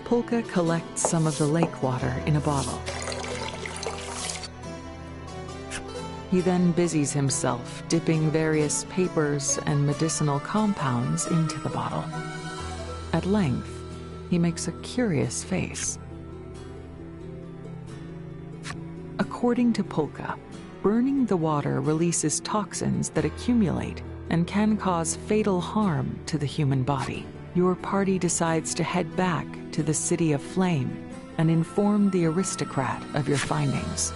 Polka collects some of the lake water in a bottle. He then busies himself dipping various papers and medicinal compounds into the bottle. At length, he makes a curious face. According to Polka, burning the water releases toxins that accumulate and can cause fatal harm to the human body. Your party decides to head back to the City of Flame and inform the aristocrat of your findings.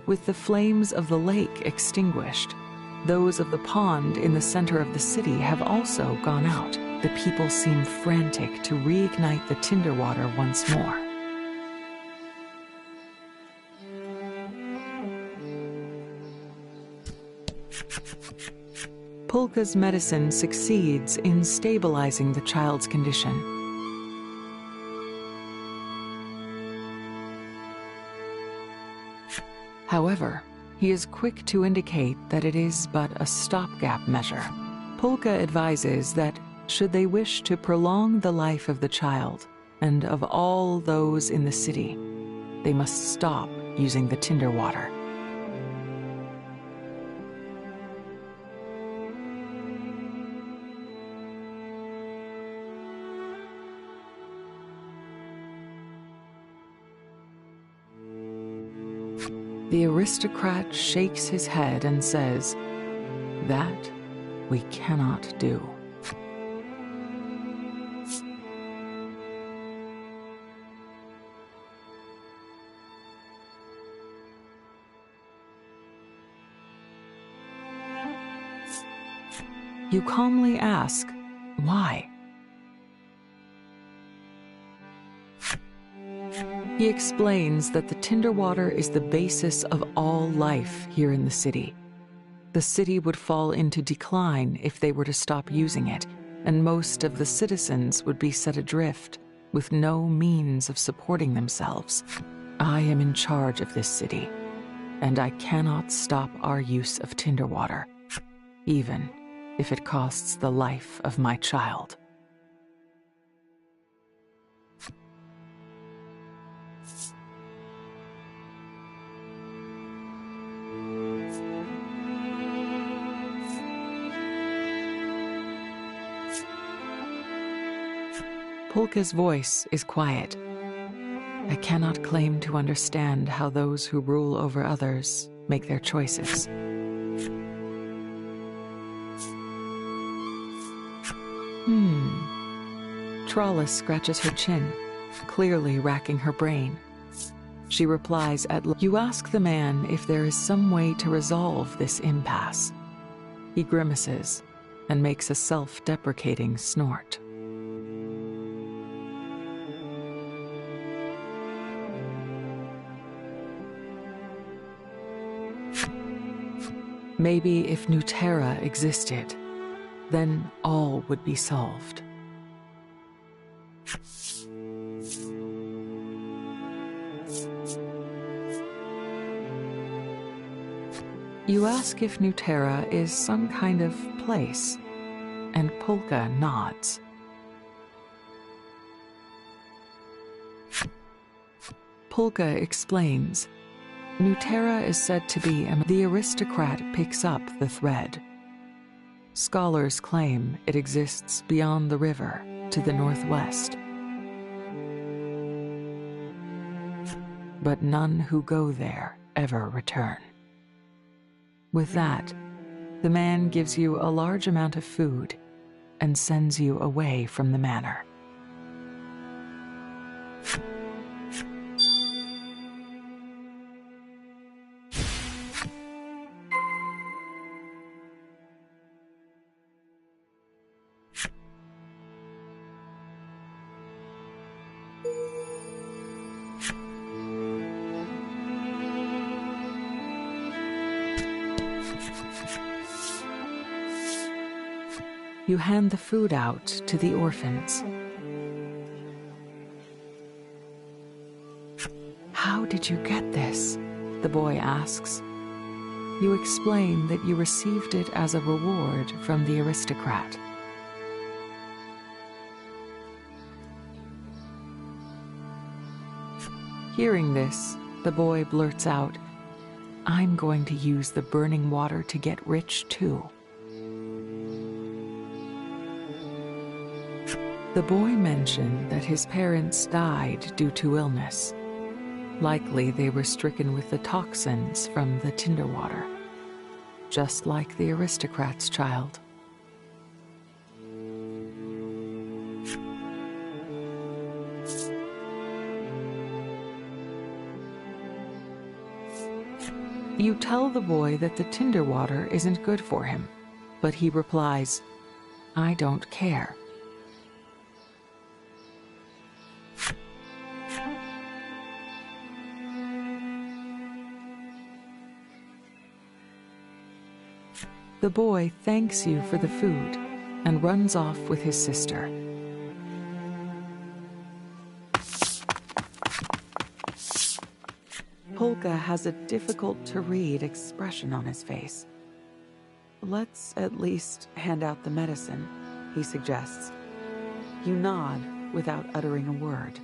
With the flames of the lake extinguished, those of the pond in the center of the city have also gone out. The people seem frantic to reignite the tinder water once more. Polka's medicine succeeds in stabilizing the child's condition. However, he is quick to indicate that it is but a stopgap measure. Polka advises that, should they wish to prolong the life of the child and of all those in the city, they must stop using the tinder water. The aristocrat shakes his head and says, "That we cannot do." You calmly ask, why? He explains that the tinder water is the basis of all life here in the city. The city would fall into decline if they were to stop using it, and most of the citizens would be set adrift, with no means of supporting themselves. I am in charge of this city, and I cannot stop our use of tinder water, even if it costs the life of my child. Polka's voice is quiet. I cannot claim to understand how those who rule over others make their choices. Trala scratches her chin, clearly racking her brain. She replies you ask the man if there is some way to resolve this impasse. He grimaces and makes a self-deprecating snort. Maybe if Nuterra existed, then all would be solved. You ask if Nuterra is some kind of place, and Polka nods. Polka explains, Nuterra is said to be the aristocrat picks up the thread. Scholars claim it exists beyond the river to the northwest. But none who go there ever return. With that, the man gives you a large amount of food and sends you away from the manor. You hand the food out to the orphans. "How did you get this?" the boy asks. You explain that you received it as a reward from the aristocrat. Hearing this, the boy blurts out, "I'm going to use the burning water to get rich too." The boy mentioned that his parents died due to illness. Likely they were stricken with the toxins from the tinder water, just like the aristocrat's child. You tell the boy that the tinder water isn't good for him, but he replies, "I don't care." The boy thanks you for the food and runs off with his sister. Polka has a difficult-to-read expression on his face. "Let's at least hand out the medicine," he suggests. You nod without uttering a word.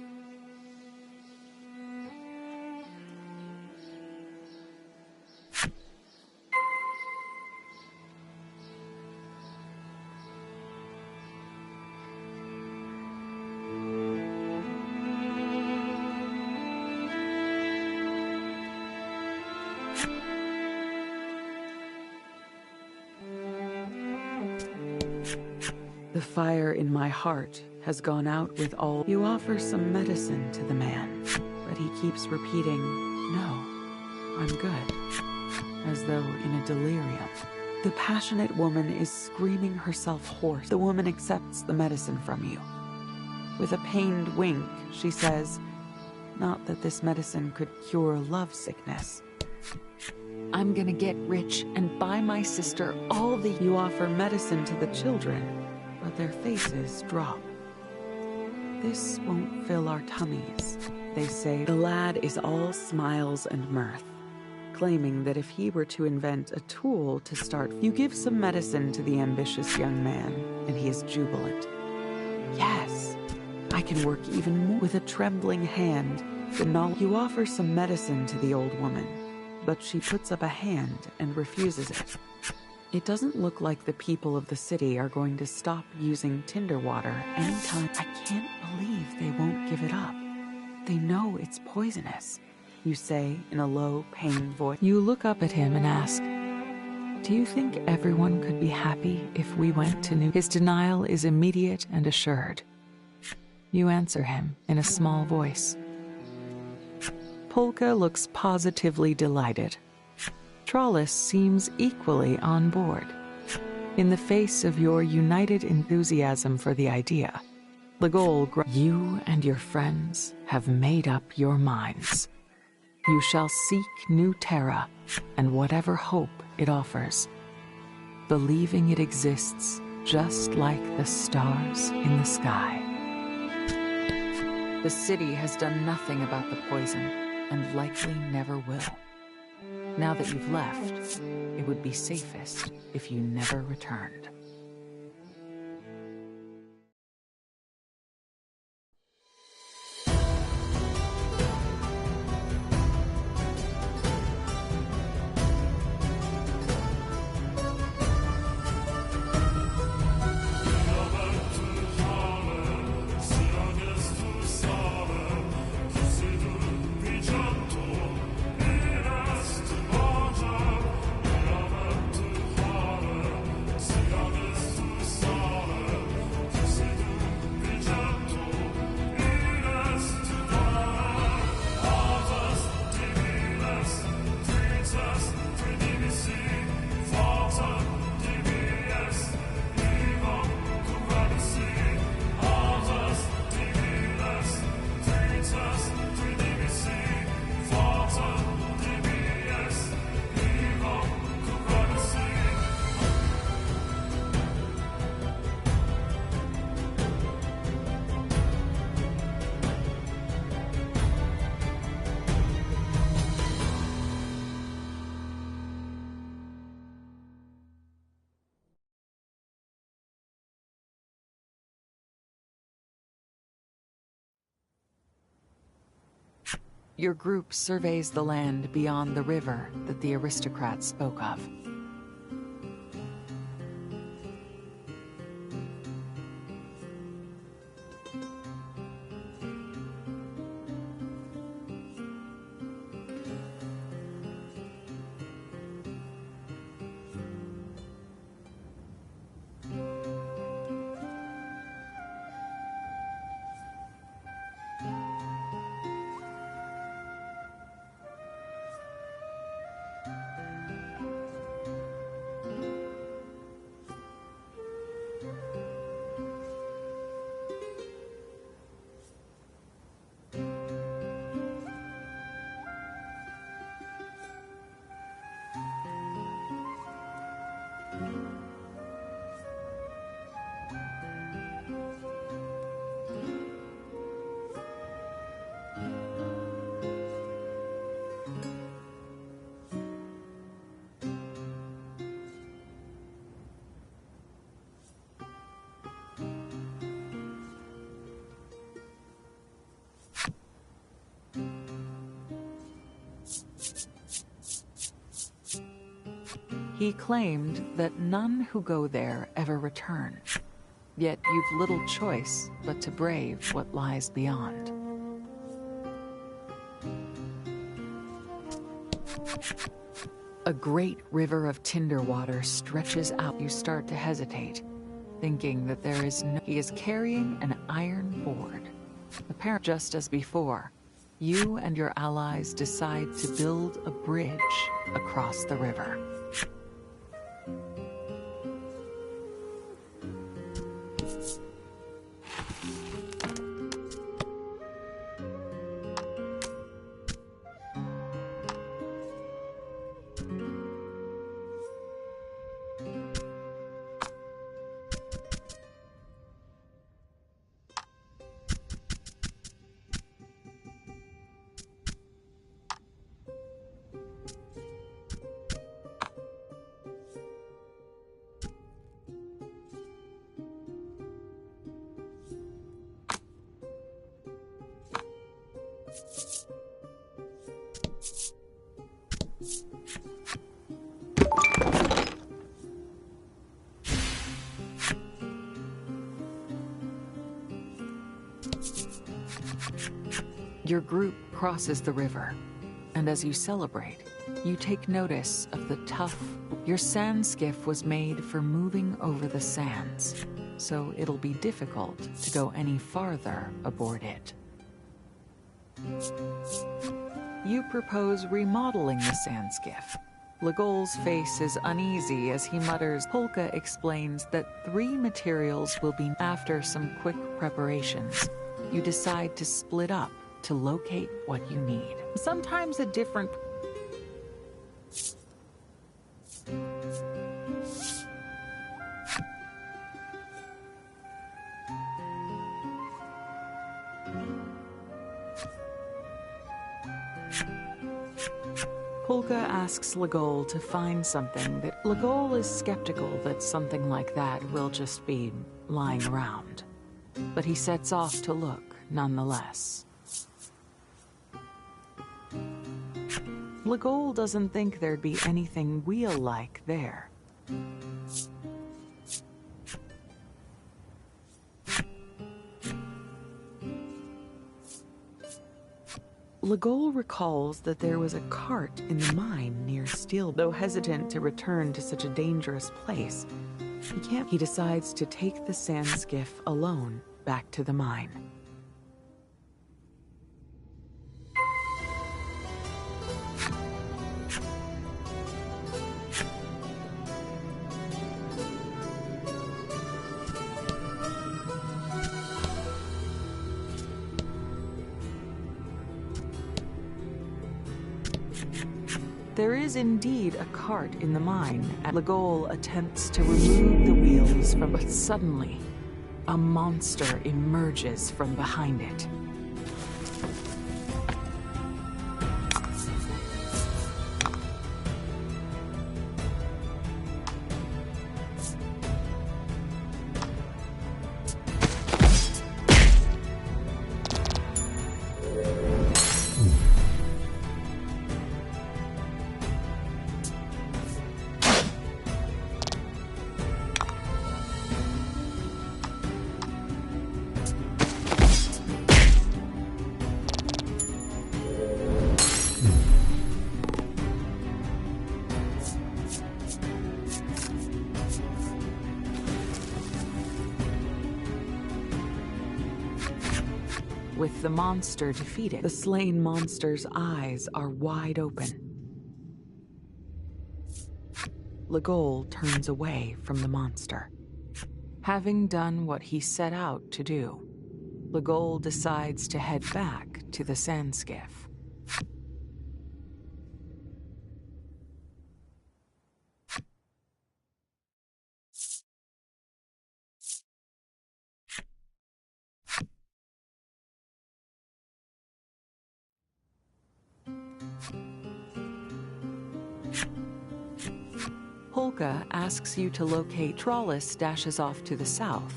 The fire in my heart has gone out with all. You offer some medicine to the man, but he keeps repeating, "No, I'm good," as though in a delirium. The passionate woman is screaming herself hoarse. The woman accepts the medicine from you. With a pained wink, she says, "Not that this medicine could cure love sickness. I'm gonna get rich and buy my sister all the..." You offer medicine to the children, but their faces drop. "This won't fill our tummies," they say. The lad is all smiles and mirth, claiming that if he were to invent a tool to start... You give some medicine to the ambitious young man, and he is jubilant. "Yes, I can work even more." With a trembling hand, you offer some medicine to the old woman, but she puts up a hand and refuses it. It doesn't look like the people of the city are going to stop using tinder water anytime. "I can't believe they won't give it up. They know it's poisonous," you say in a low, pained voice. You look up at him and ask, "Do you think everyone could be happy if we went to New..." His denial is immediate and assured. You answer him in a small voice. Polka looks positively delighted. Trollis seems equally on board. In the face of your united enthusiasm for the idea, Legol, you and your friends have made up your minds. You shall seek New Terra and whatever hope it offers, believing it exists just like the stars in the sky. The city has done nothing about the poison and likely never will. Now that you've left, it would be safest if you never returned. Your group surveys the land beyond the river that the aristocrats spoke of. He claimed that none who go there ever return. Yet you've little choice but to brave what lies beyond. A great river of tinder water stretches out. You start to hesitate, thinking that there is no... He is carrying an iron board. Apparently, just as before, you and your allies decide to build a bridge across the river. Your group crosses the river, and as you celebrate, you take notice of the tough... Your sand skiff was made for moving over the sands, so it'll be difficult to go any farther aboard it. You propose remodeling the sand skiff. Legol's face is uneasy as he mutters. Polka explains that 3 materials will be... After some quick preparations, you decide to split up to locate what you need. Sometimes a different... Polka asks Legol to find something that... Legol is skeptical that something like that will just be lying around, but he sets off to look nonetheless. Legol doesn't think there'd be anything wheel-like there. Legol recalls that there was a cart in the mine near Steel. Though hesitant to return to such a dangerous place, he decides to take the sand skiff alone back to the mine. There is indeed a cart in the mine. Legol attempts to remove the wheels from... But suddenly, a monster emerges from behind it. with the monster defeated. The slain monster's eyes are wide open. Legol turns away from the monster. Having done what he set out to do, Legol decides to head back to the Sandskiff. Polka asks you to locate. Trollis dashes off to the south,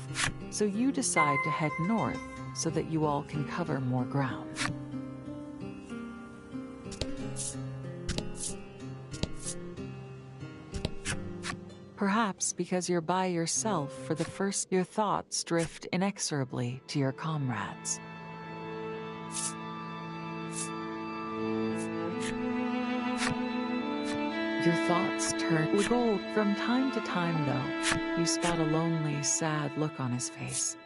so you decide to head north so that you all can cover more ground. Perhaps because you're by yourself for the first, your thoughts drift inexorably to your comrades. Your thoughts turn to gold. From time to time, though, you spot a lonely, sad look on his face.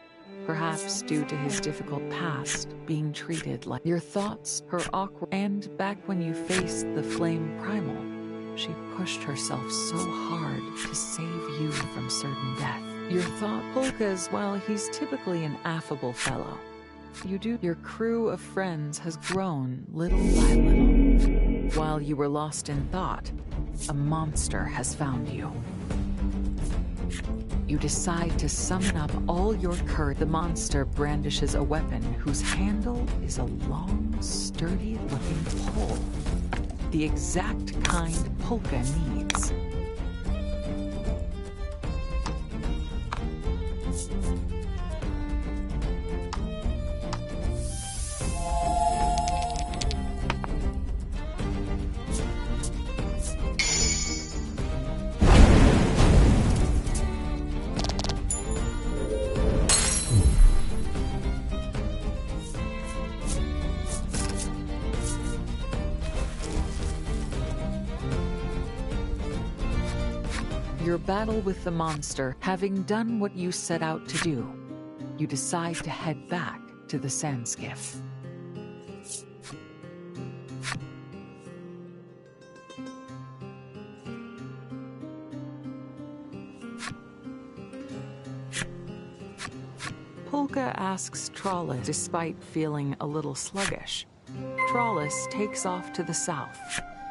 Perhaps due to his difficult past, being treated like your thoughts, her awkward. And back when you faced the flame primal, she pushed herself so hard to save you from certain death. Your thought, Polka's, while he's typically an affable fellow, your crew of friends has grown little by little. While you were lost in thought, a monster has found you. You decide to summon up all your courage. The monster brandishes a weapon whose handle is a long, sturdy-looking pole. The exact kind Polka needs. Your battle with the monster, having done what you set out to do, you decide to head back to the Sandskiff. Polka asks Trollis, despite feeling a little sluggish. Trollis takes off to the south,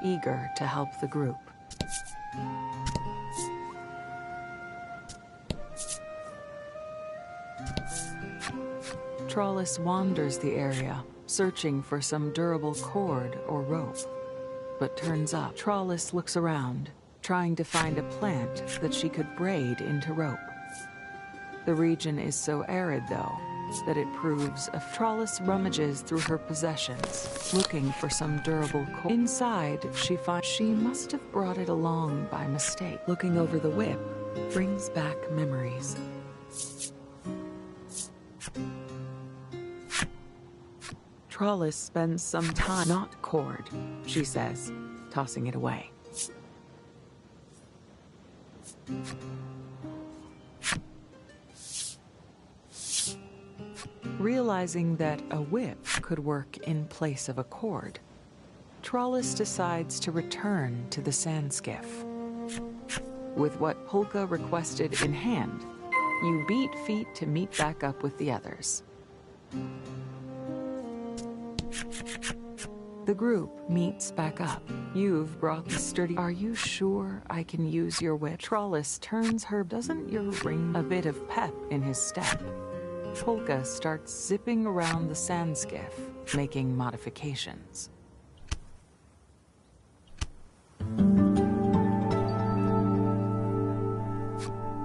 eager to help the group. Trollis wanders the area, searching for some durable cord or rope, but turns up. Trollis looks around, trying to find a plant that she could braid into rope. The region is so arid, though, that it proves a Trollis rummages through her possessions, looking for some durable cord. Inside, she finds she must have brought it along by mistake. Looking over the whip brings back memories. Trollis spends some time. Not cord, she says, tossing it away. Realizing that a whip could work in place of a cord, Trollis decides to return to the Sandskiff. With what Polka requested in hand, you beat feet to meet back up with the others. The group meets back up. You've brought the sturdy... Are you sure I can use your whip? Trollis turns her... Doesn't your ring a bit of pep in his step? Polka starts zipping around the Sandskiff, making modifications.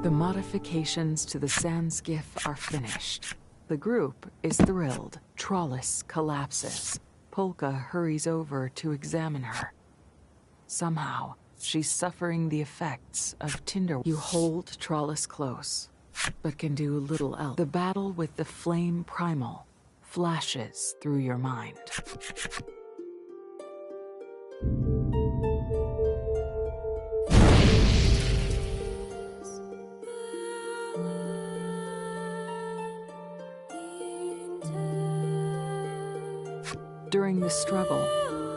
The modifications to the Sandskiff are finished. The group is thrilled. Trollis collapses. Polka hurries over to examine her. Somehow, she's suffering the effects of tinder. You hold Trollis close, but can do little else. The battle with the flame primal flashes through your mind. During the struggle,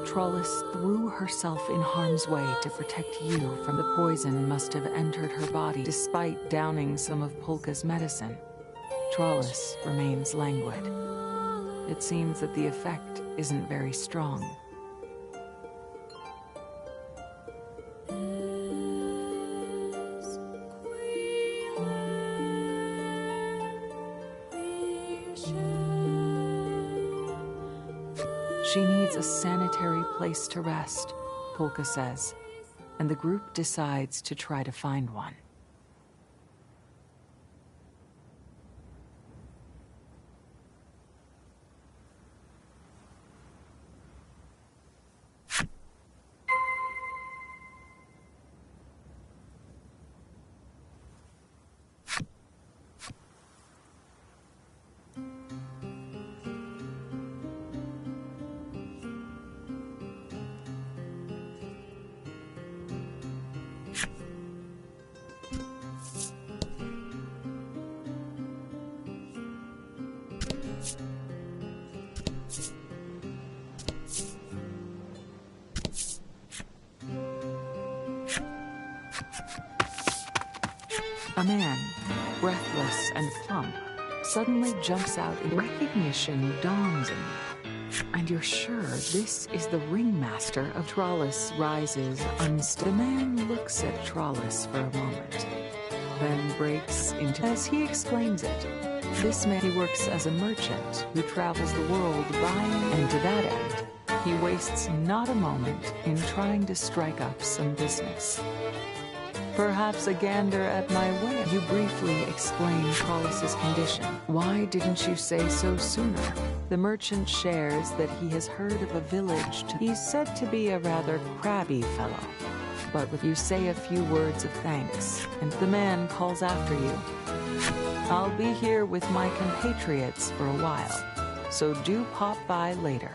Trollis threw herself in harm's way to protect you from the poison must have entered her body despite downing some of Polka's medicine. Trollis remains languid. It seems that the effect isn't very strong. She needs a sanitary place to rest, Polka says, and the group decides to try to find one. A man, breathless and plump, suddenly jumps out and recognition dawns in you. And you're sure this is the ringmaster of Trollis rises unsteady. The man looks at Trollis for a moment, then breaks into... As he explains it, this man, he works as a merchant who travels the world buying, and to that end, he wastes not a moment in trying to strike up some business. Perhaps a gander at my way. You briefly explain Trollis's condition. Why didn't you say so sooner? The merchant shares that he has heard of a village. He's said to be a rather crabby fellow. But with you say a few words of thanks, and the man calls after you. I'll be here with my compatriots for a while, so do pop by later.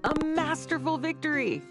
A masterful victory!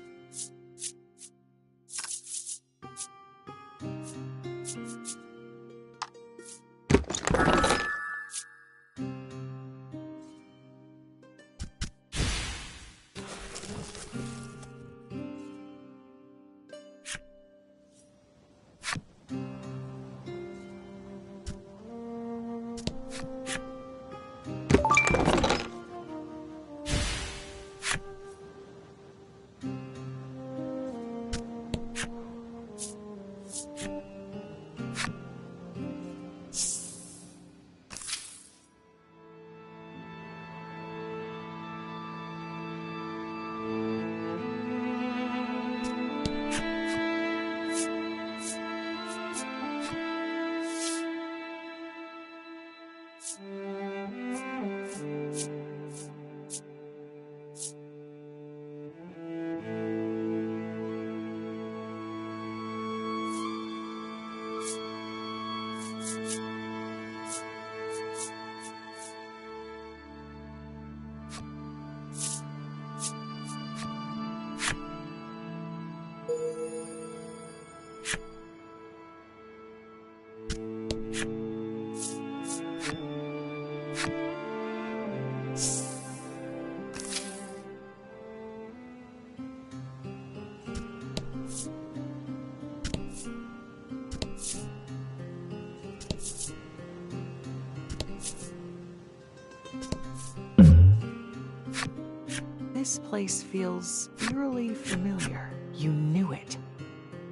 this place feels eerily familiar. You knew it.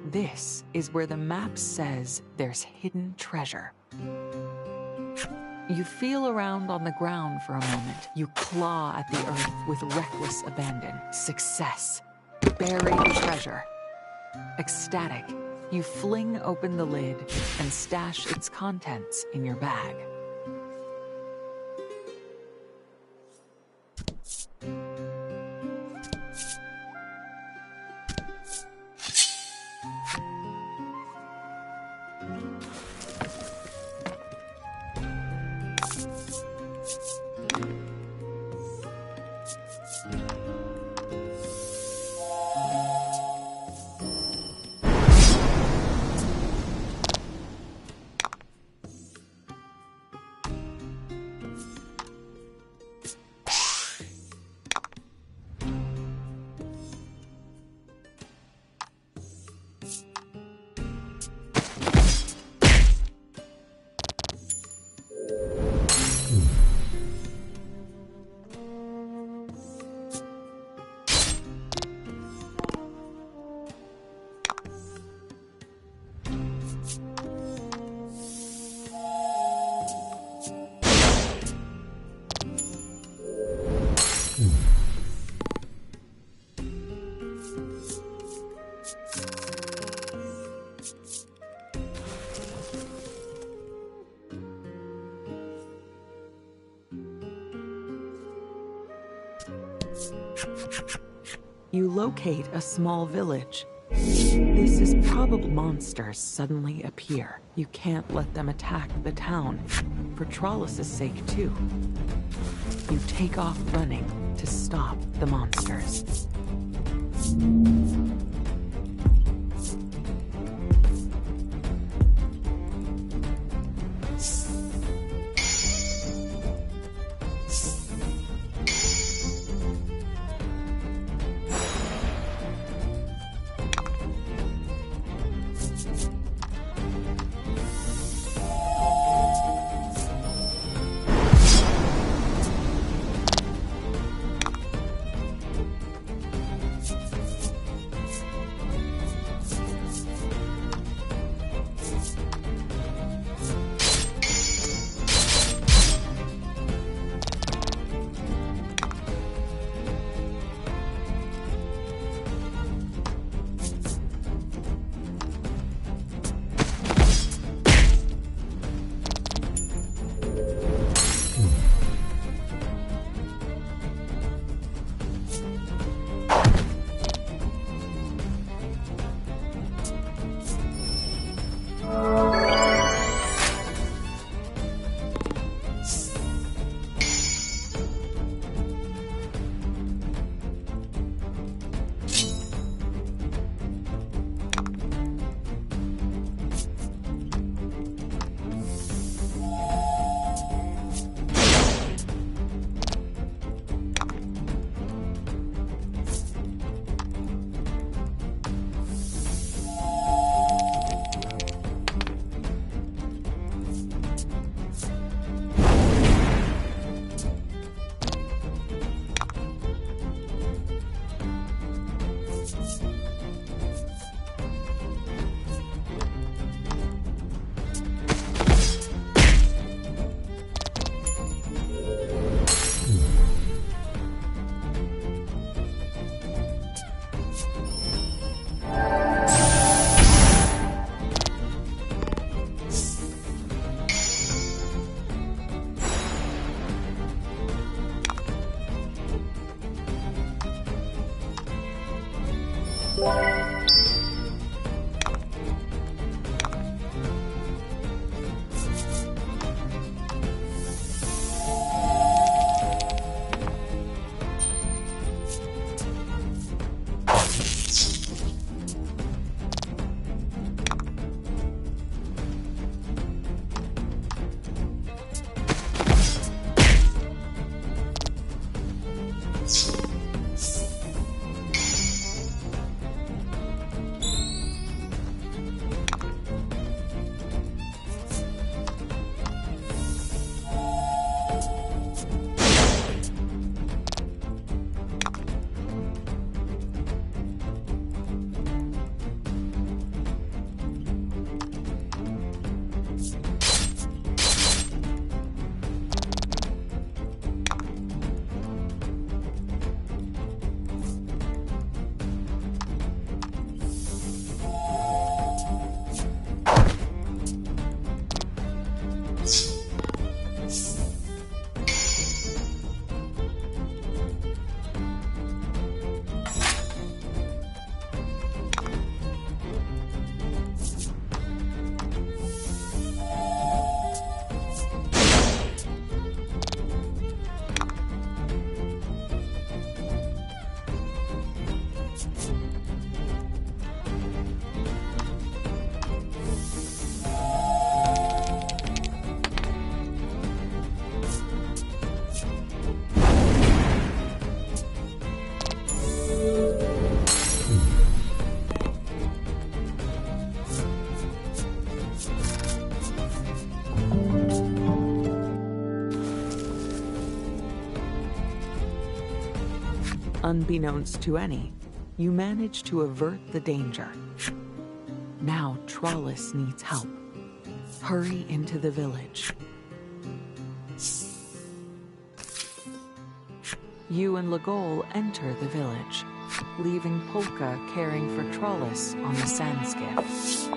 This is where the map says there's hidden treasure. You feel around on the ground for a moment. You claw at the earth with reckless abandon. Success. Buried treasure. Ecstatic, you fling open the lid and stash its contents in your bag. You locate a small village. This is probably monsters suddenly appear. You can't let them attack the town, for Trollus's sake too. You take off running to stop the monsters. Unbeknownst to any, you manage to avert the danger. Now Trollis needs help. Hurry into the village. You and Legol enter the village, leaving Polka caring for Trollis on the sand skiff.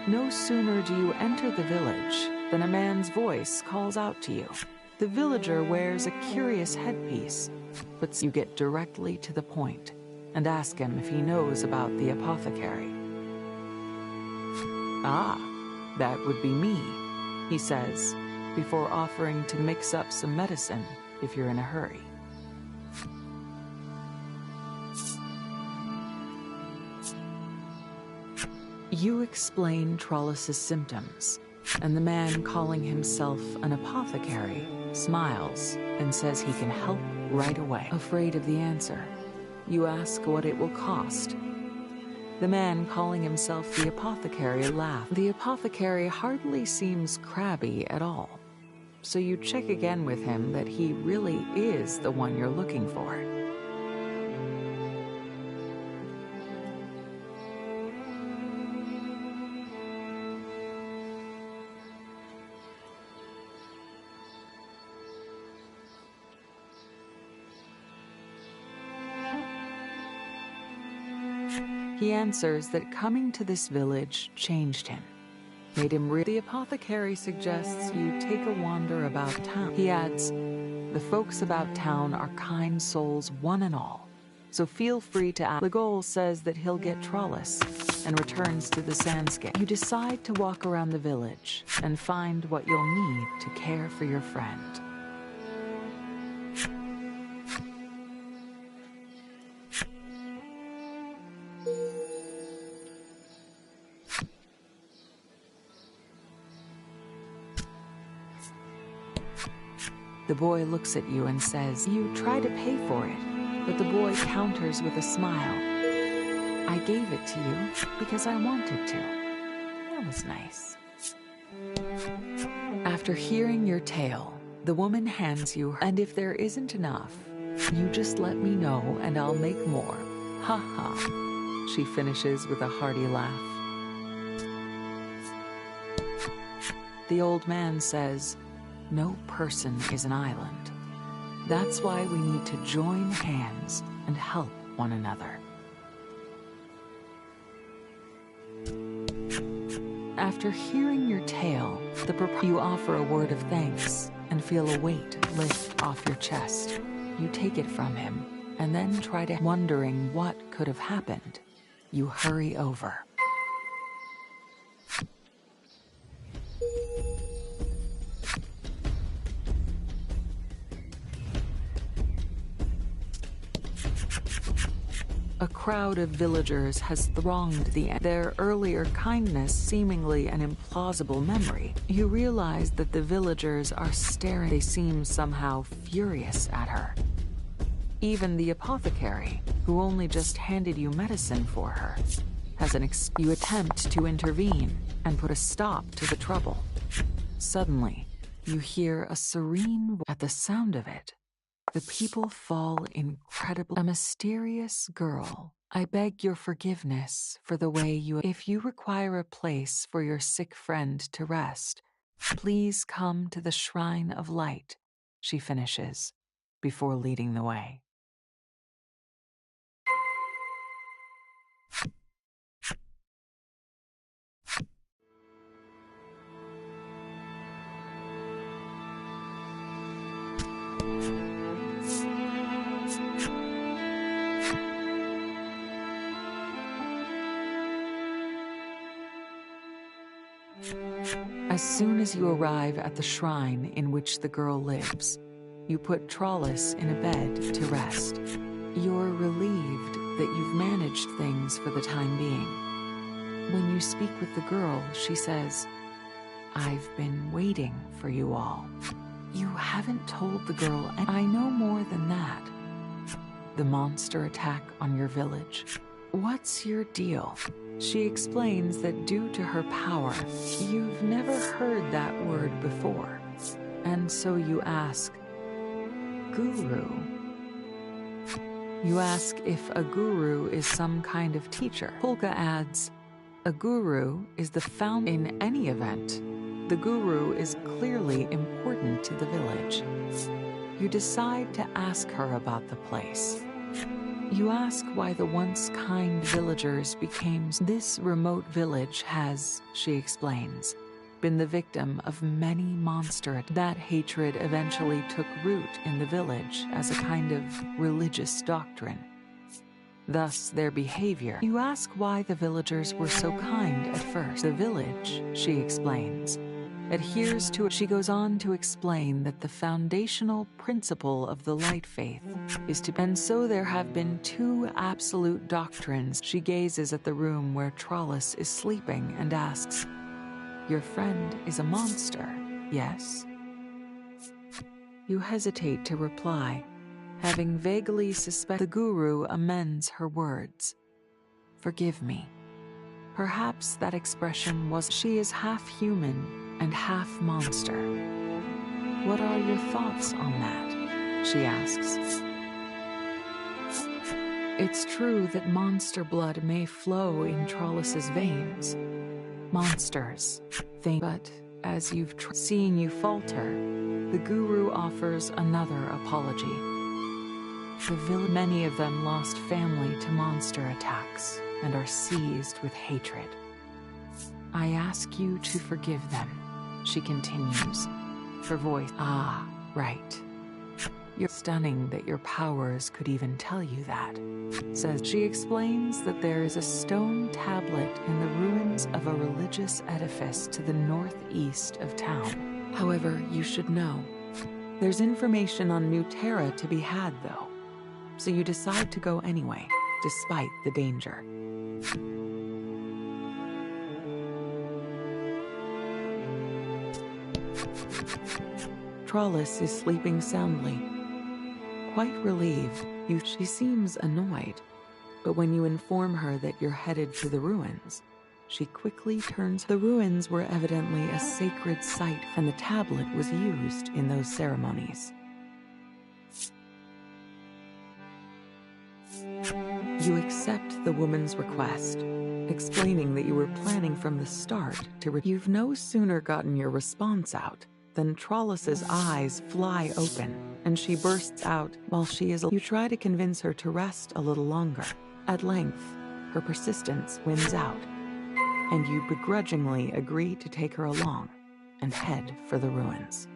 No sooner do you enter the village than a man's voice calls out to you. The villager wears a curious headpiece, but you get directly to the point and ask him if he knows about the apothecary. "Ah, that would be me," he says, before offering to mix up some medicine if you're in a hurry. You explain Trollis's symptoms, and the man calling himself an apothecary smiles and says he can help right away. Afraid of the answer, you ask what it will cost. The man calling himself the apothecary laughs. The apothecary hardly seems crabby at all, so you check again with him that he really is the one you're looking for. He answers that coming to this village changed him, made him real. The apothecary suggests you take a wander about town. He adds, "The folks about town are kind souls one and all, so feel free to ask." Legol says that he'll get Trollis and returns to the sandscape. You decide to walk around the village and find what you'll need to care for your friend. The boy looks at you and says, "You try to pay for it," but the boy counters with a smile. "I gave it to you because I wanted to. That was nice." After hearing your tale, the woman hands you, "And if there isn't enough, you just let me know and I'll make more. Ha ha." She finishes with a hearty laugh. The old man says, "No person is an island. That's why we need to join hands and help one another." After hearing your tale, you offer a word of thanks and feel a weight lift off your chest. You take it from him and then try to, wondering what could have happened, you hurry over. A crowd of villagers has thronged their earlier kindness seemingly an implausible memory. You realize that the villagers are staring. They seem somehow furious at her. Even the apothecary, who only just handed you medicine for her, has you attempt to intervene and put a stop to the trouble. Suddenly, you hear a serene voice. At the sound of it, the people fall incredibly. "A mysterious girl, I beg your forgiveness for the way you. If you require a place for your sick friend to rest, please come to the Shrine of Light," she finishes, before leading the way. As soon as you arrive at the shrine in which the girl lives, you put Trollis in a bed to rest. You're relieved that you've managed things for the time being. When you speak with the girl, she says, "I've been waiting for you all." You haven't told the girl, and I know more than that. The monster attack on your village. What's your deal? She explains that due to her power, you've never heard that word before. And so you ask, "Guru, You ask if a guru is some kind of teacher. Pulka adds, a guru is the founder in any event. The guru is clearly important to the village. You decide to ask her about the place. You ask why the once kind villagers became. This remote village has, she explains, been the victim of many monsters. That hatred eventually took root in the village as a kind of religious doctrine. Thus their behavior. You ask why the villagers were so kind at first. The village, she explains, adheres to it. She goes on to explain that the foundational principle of the light faith is to, and so there have been two absolute doctrines. She gazes at the room where Trollis is sleeping and asks, your friend is a monster, yes? You hesitate to reply, having vaguely suspected. The guru amends her words. Forgive me. Perhaps that expression was, she is half human and half monster. What are your thoughts on that? She asks. It's true that monster blood may flow in Trollis's veins. Monsters, but as you've seeing you falter, the guru offers another apology. Many of them lost family to monster attacks and are seized with hatred. I ask you to forgive them, she continues, her voice. Ah, right. You're stunning that your powers could even tell you that, says. She explains that there is a stone tablet in the ruins of a religious edifice to the northeast of town. However, you should know, there's information on New Terra to be had, though, so you decide to go anyway, despite the danger. Trollis is sleeping soundly. Quite relieved, she seems annoyed, but when you inform her that you're headed to the ruins, she quickly turns. The ruins were evidently a sacred site, and the tablet was used in those ceremonies. You accept the woman's request, explaining that you were planning from the start to You've no sooner gotten your response out than Trollis's eyes fly open, and she bursts out while she is. You try to convince her to rest a little longer. At length, her persistence wins out, and you begrudgingly agree to take her along and head for the ruins.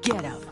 Get him.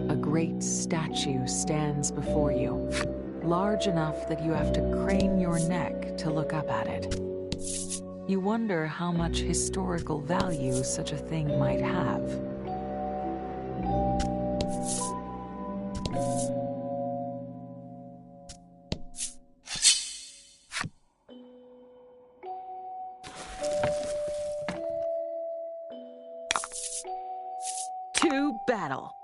A great statue stands before you. large enough that you have to crane your neck to look up at it. You wonder how much historical value such a thing might have. To battle!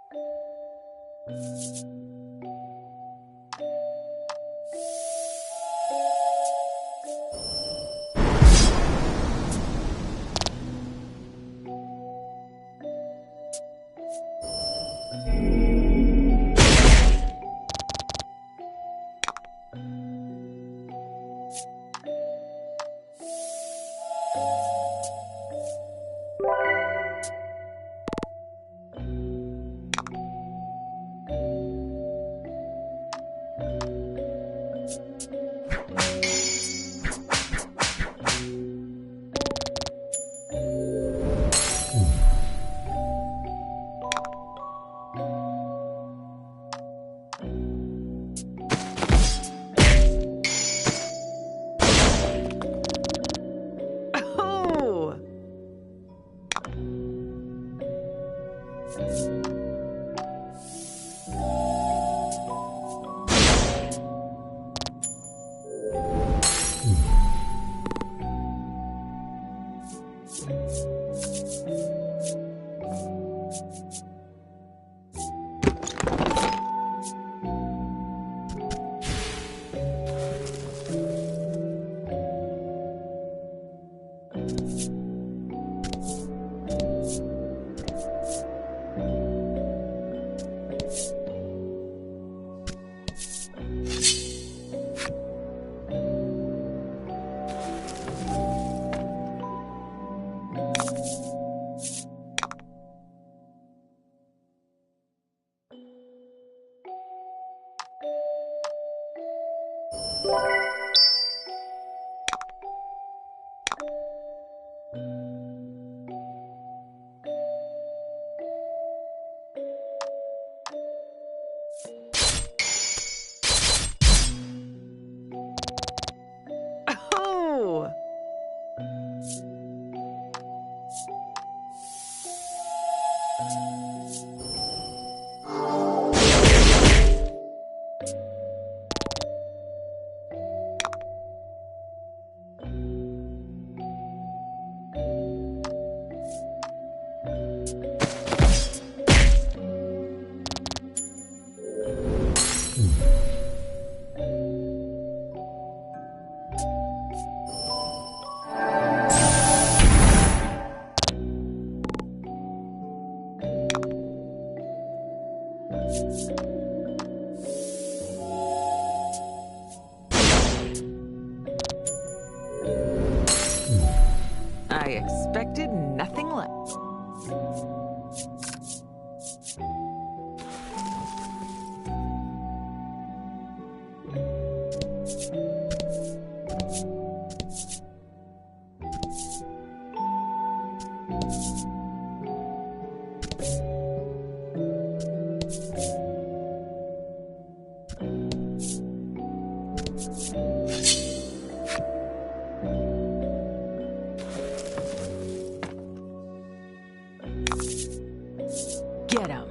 I expected nothing less. Get him.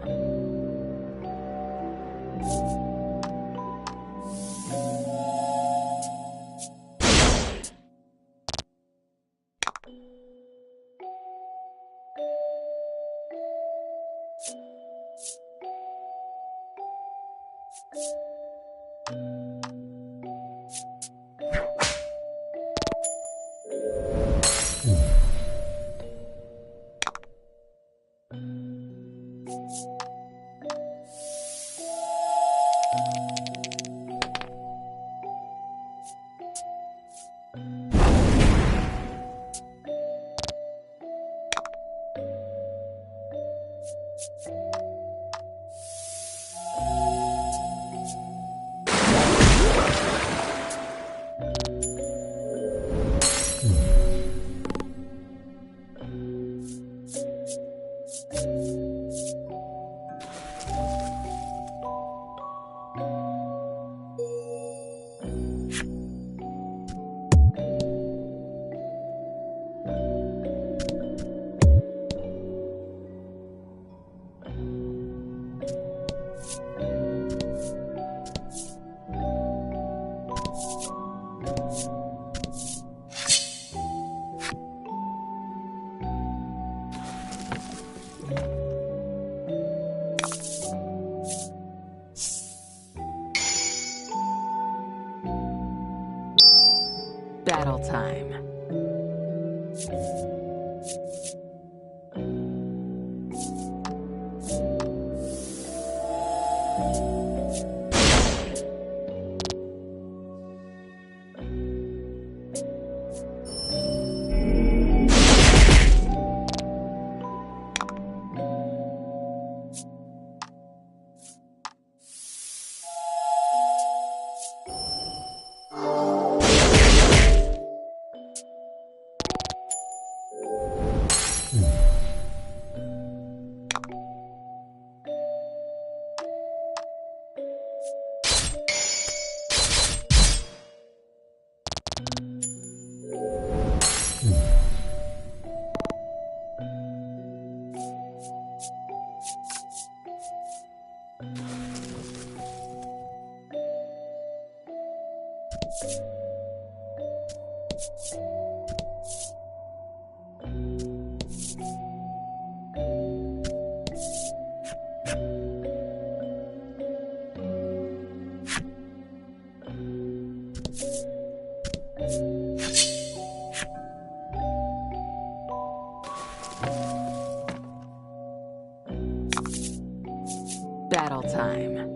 Battle time.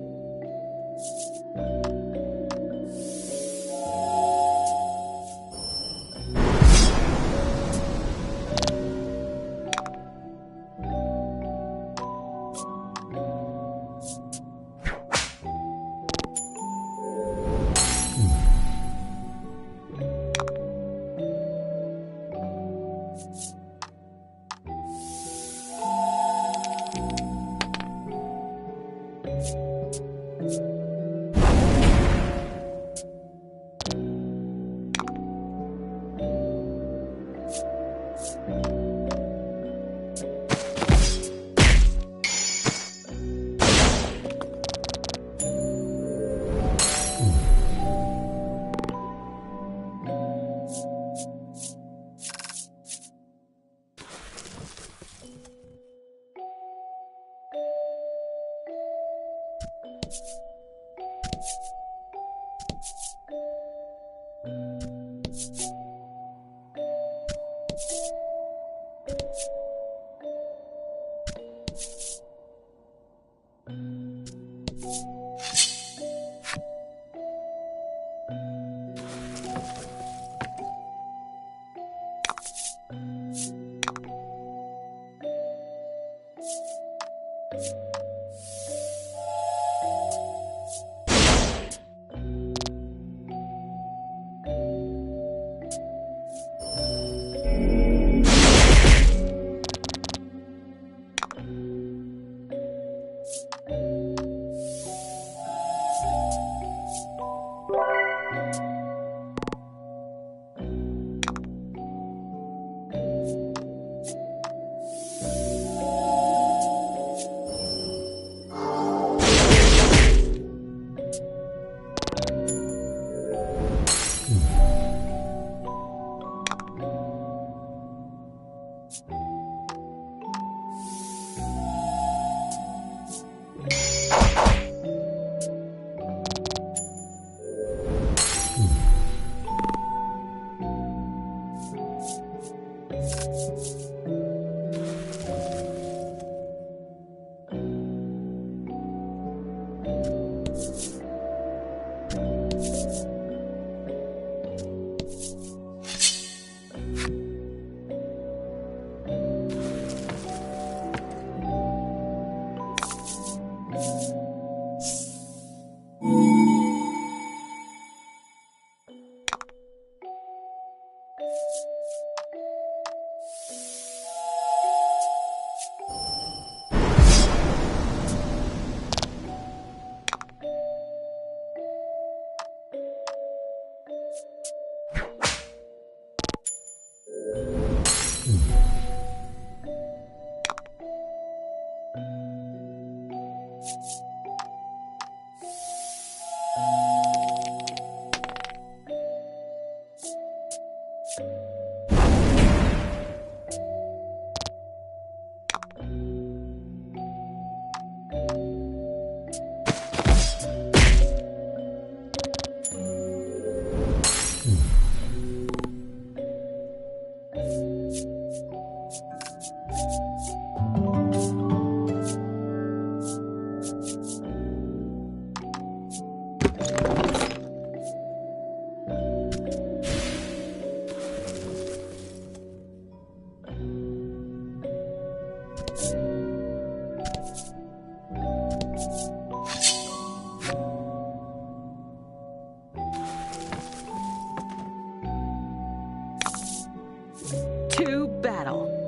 To battle.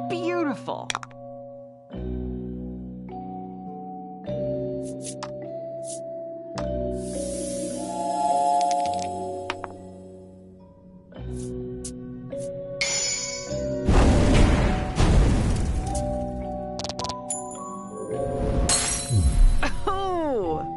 Beautiful. Oh!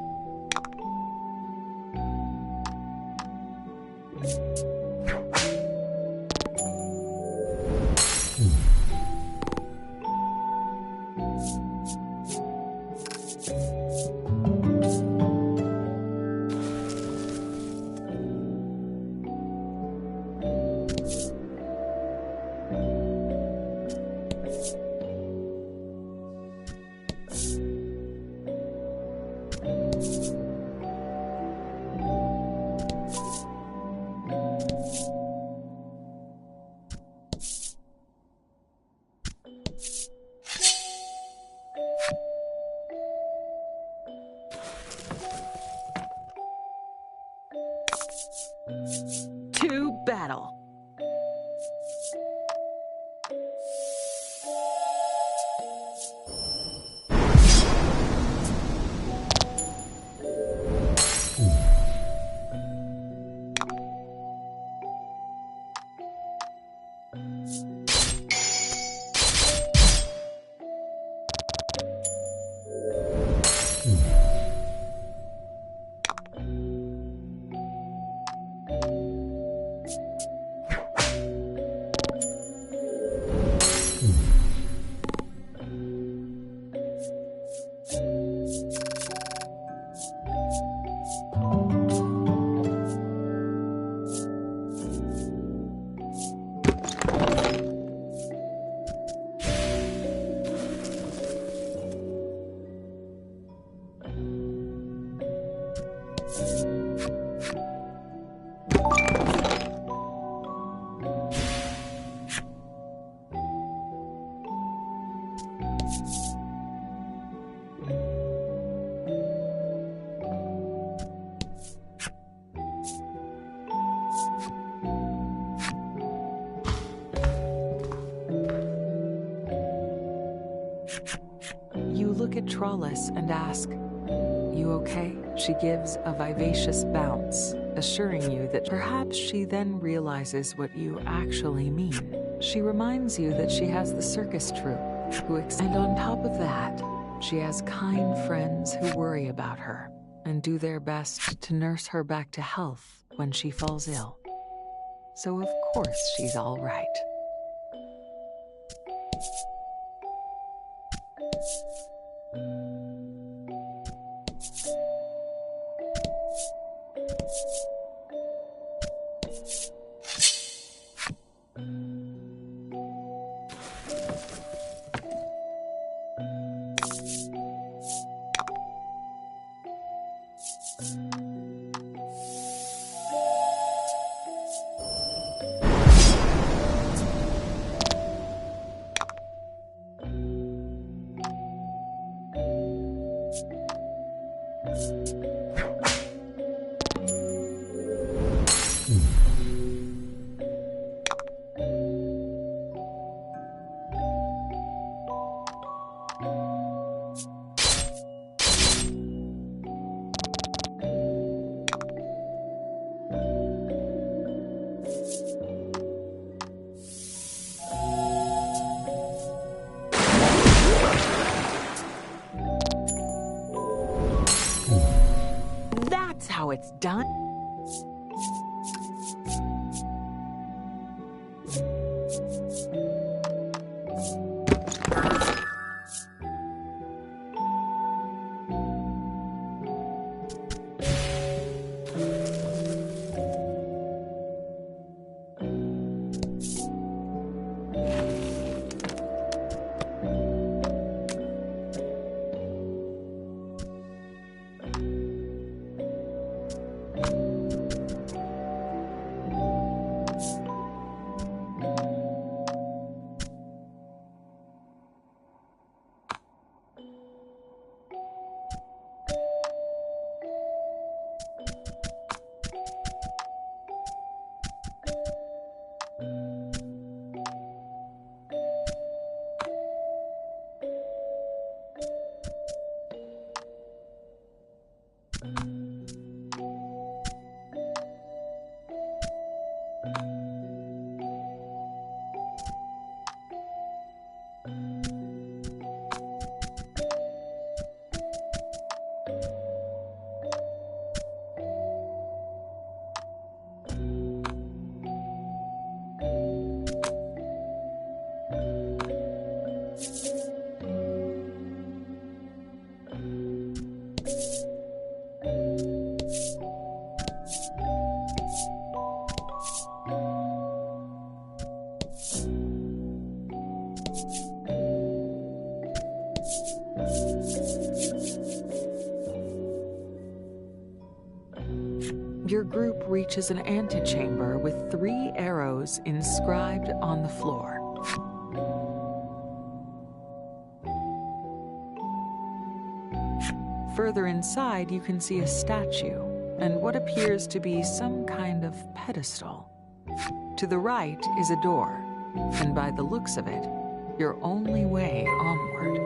To battle. You look at Trollis and ask, "You okay?" She gives a vivacious bounce, assuring you that perhaps she then realizes what you actually mean. She reminds you that she has the circus troupe, and on top of that, she has kind friends who worry about her and do their best to nurse her back to health when she falls ill. So of course she's all right. That's how it's done. Your group reaches an antechamber with 3 arrows inscribed on the floor. Further inside, you can see a statue and what appears to be some kind of pedestal. To the right is a door, and by the looks of it, your only way onward.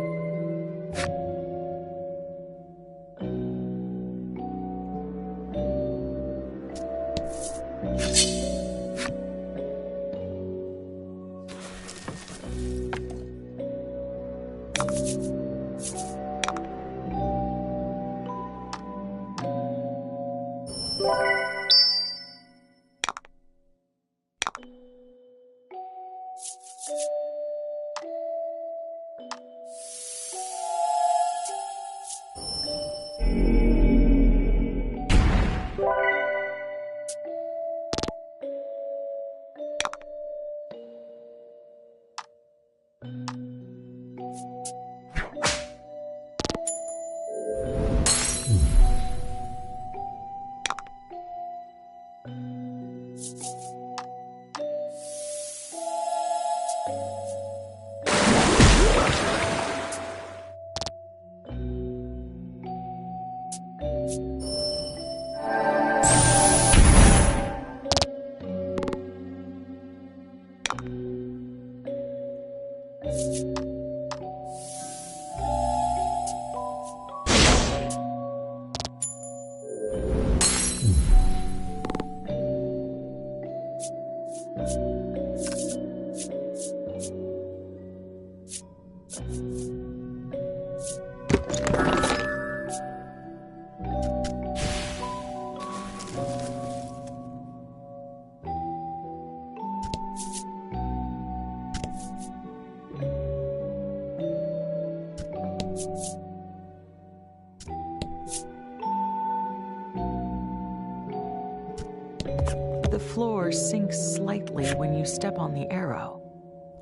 The floor sinks slightly when you step on the arrow.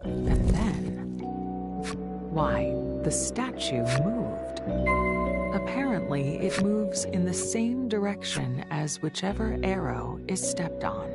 And then, why, the statue moved. Apparently, it moves in the same direction as whichever arrow is stepped on.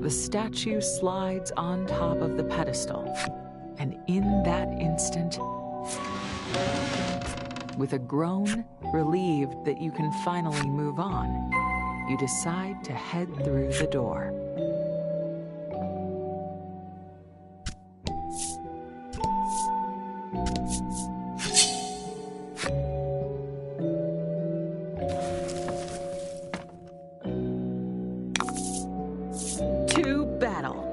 The statue slides on top of the pedestal, and in that instant, with a groan, relieved that you can finally move on, you decide to head through the door. To battle.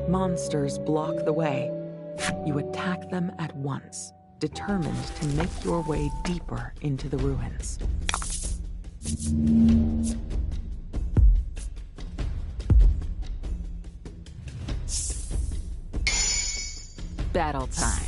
Monsters block the way. You attack them at once, determined to make your way deeper into the ruins. Battle time.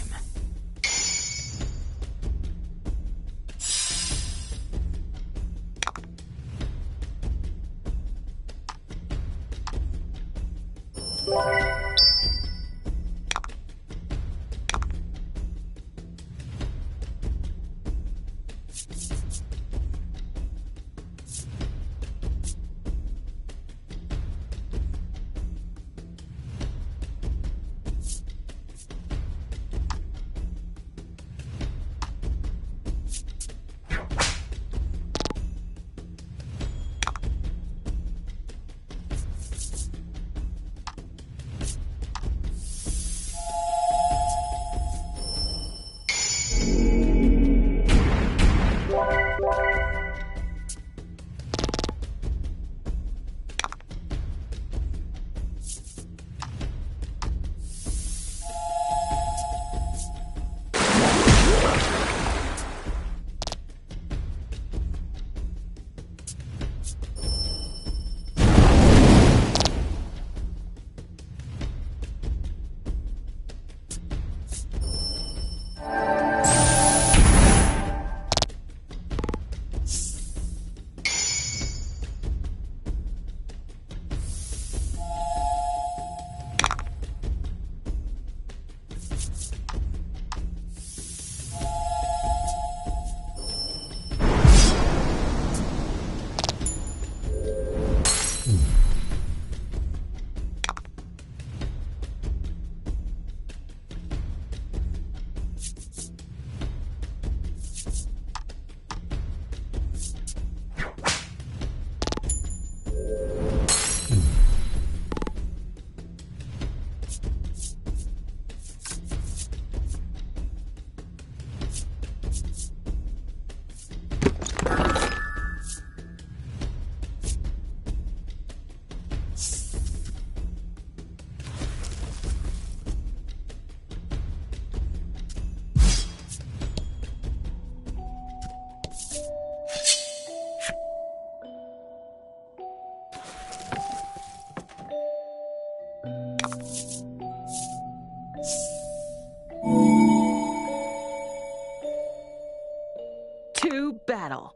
To battle.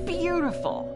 Beautiful.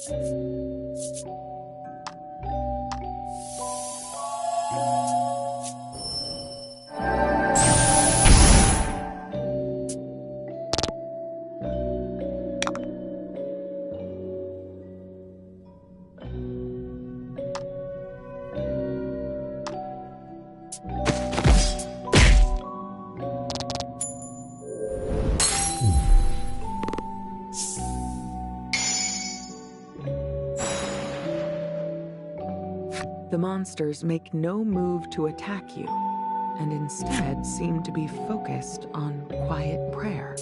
The monsters make no move to attack you, and instead seem to be focused on quiet prayer.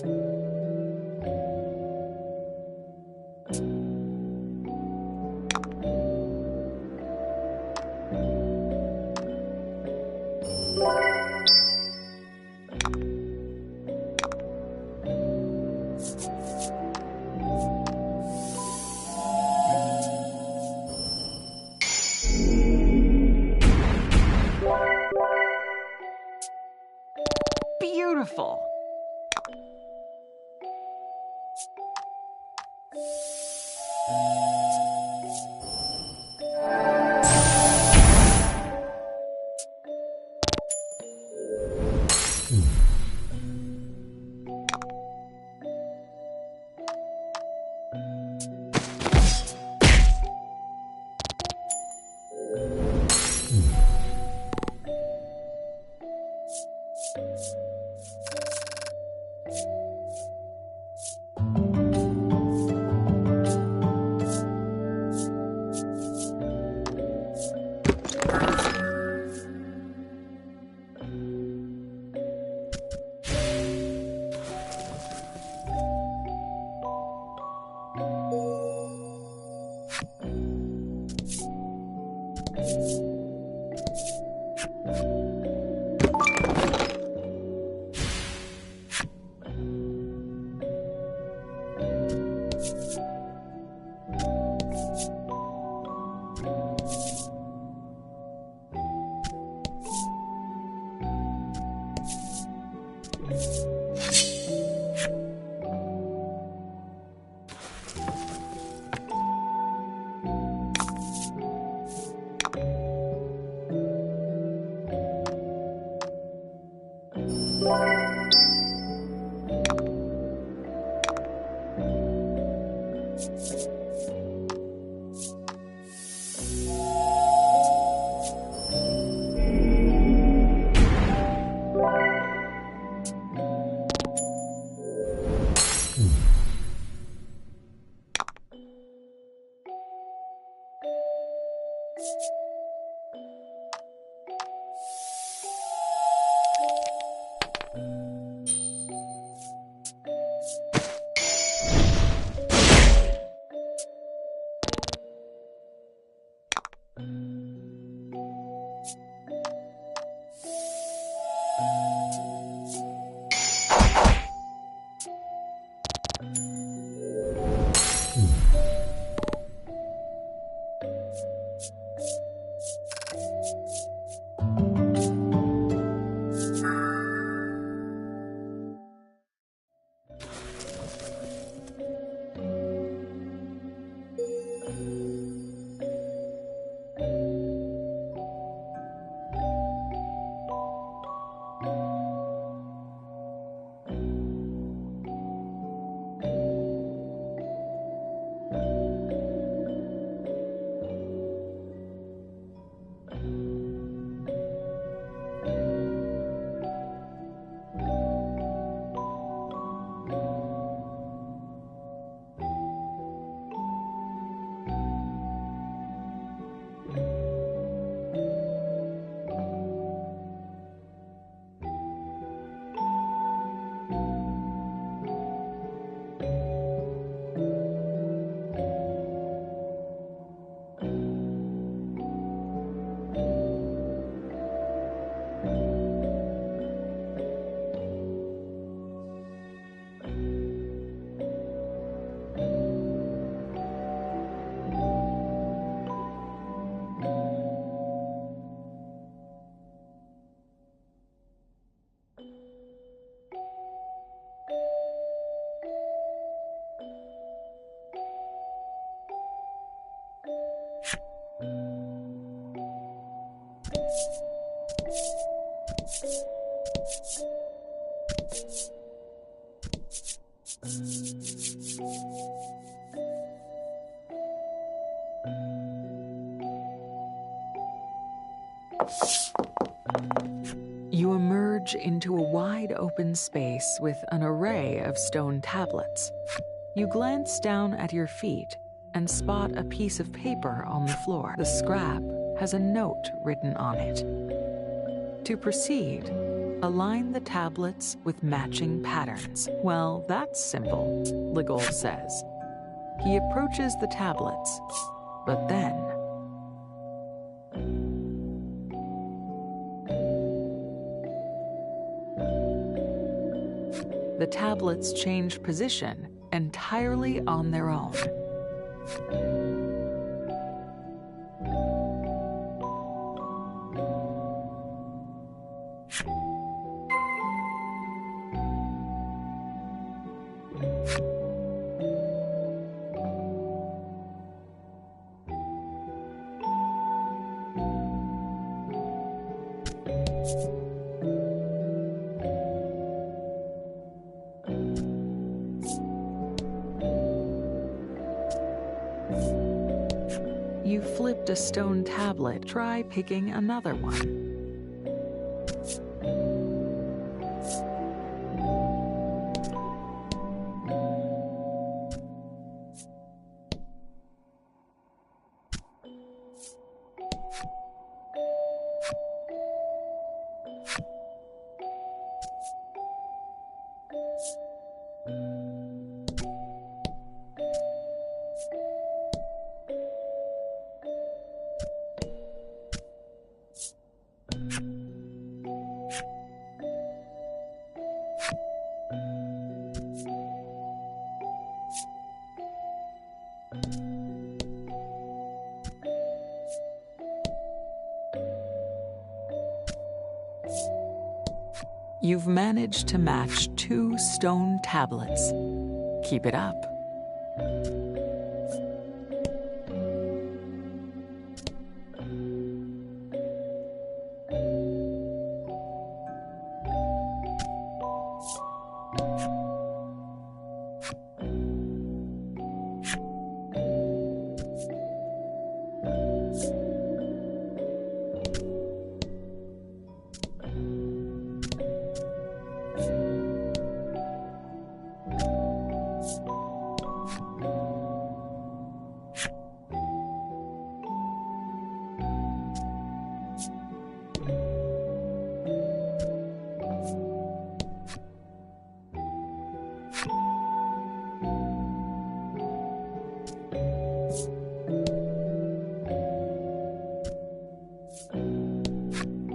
Beautiful! You emerge into a wide open space with an array of stone tablets. You glance down at your feet and spot a piece of paper on the floor. The scrap has a note written on it. To proceed, align the tablets with matching patterns. Well, that's simple, Ligol says. He approaches the tablets, but then the tablets change position entirely on their own. You flipped a stone tablet. Try picking another one. You've managed to match 2 stone tablets. Keep it up.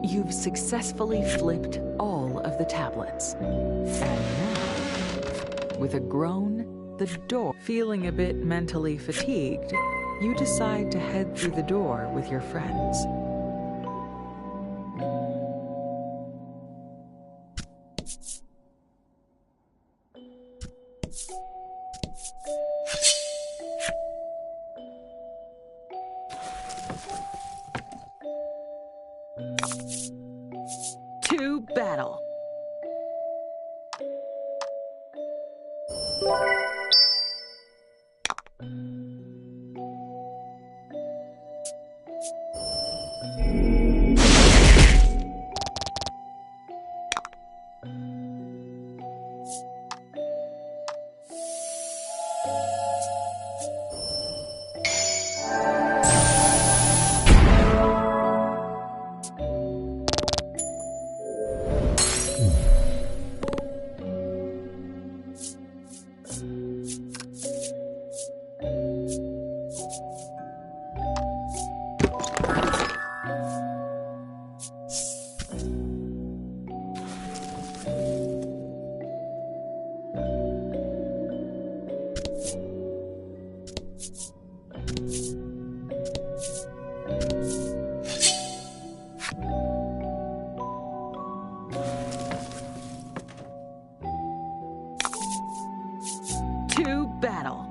You've successfully flipped all of the tablets. And now, with a groan, the door. Feeling a bit mentally fatigued, you decide to head through the door with your friends. To battle. To battle.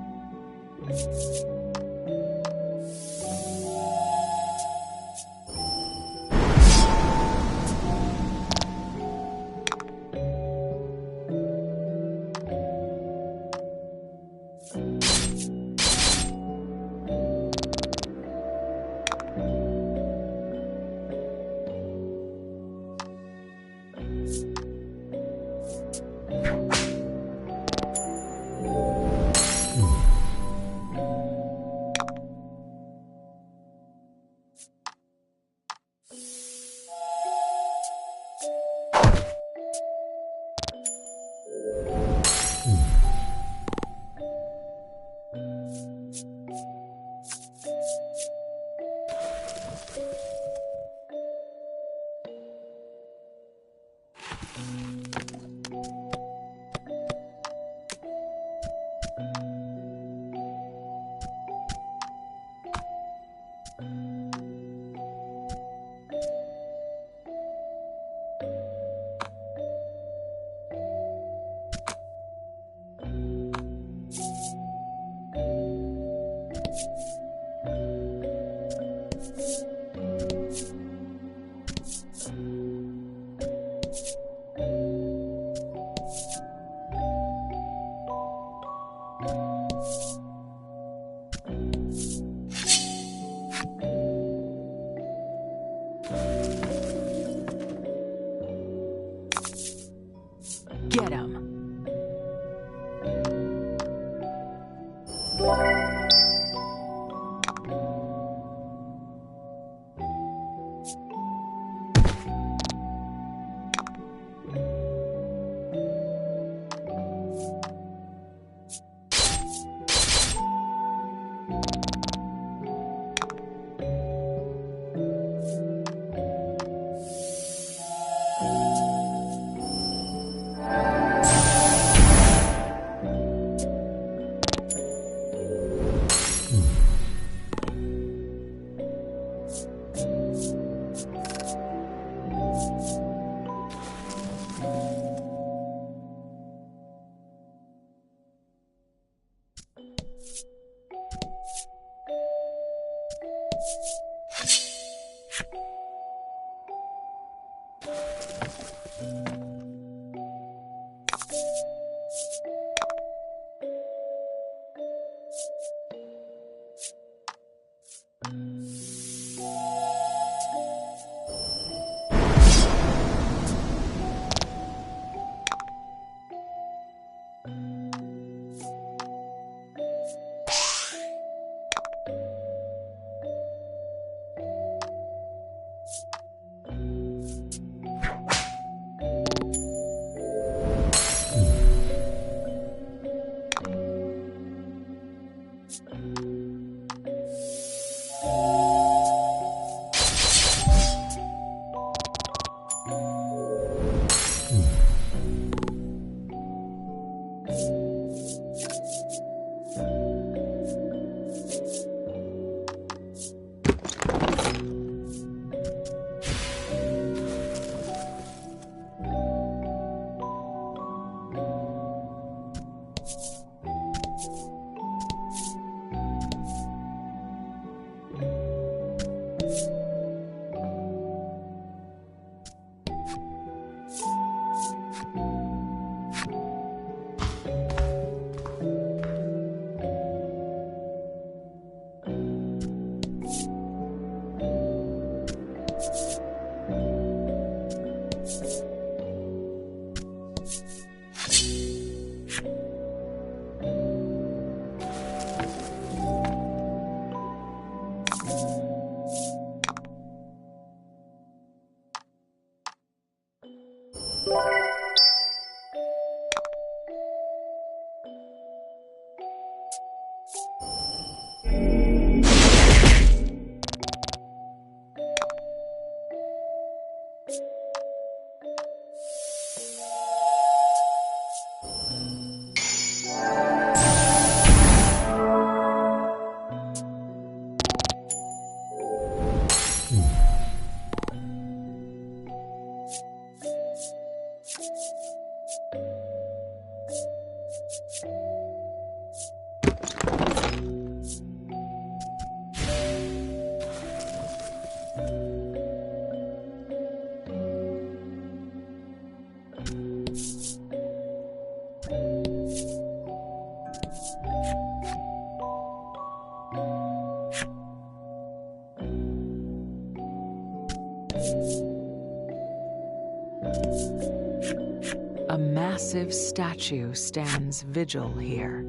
A massive statue stands vigil here,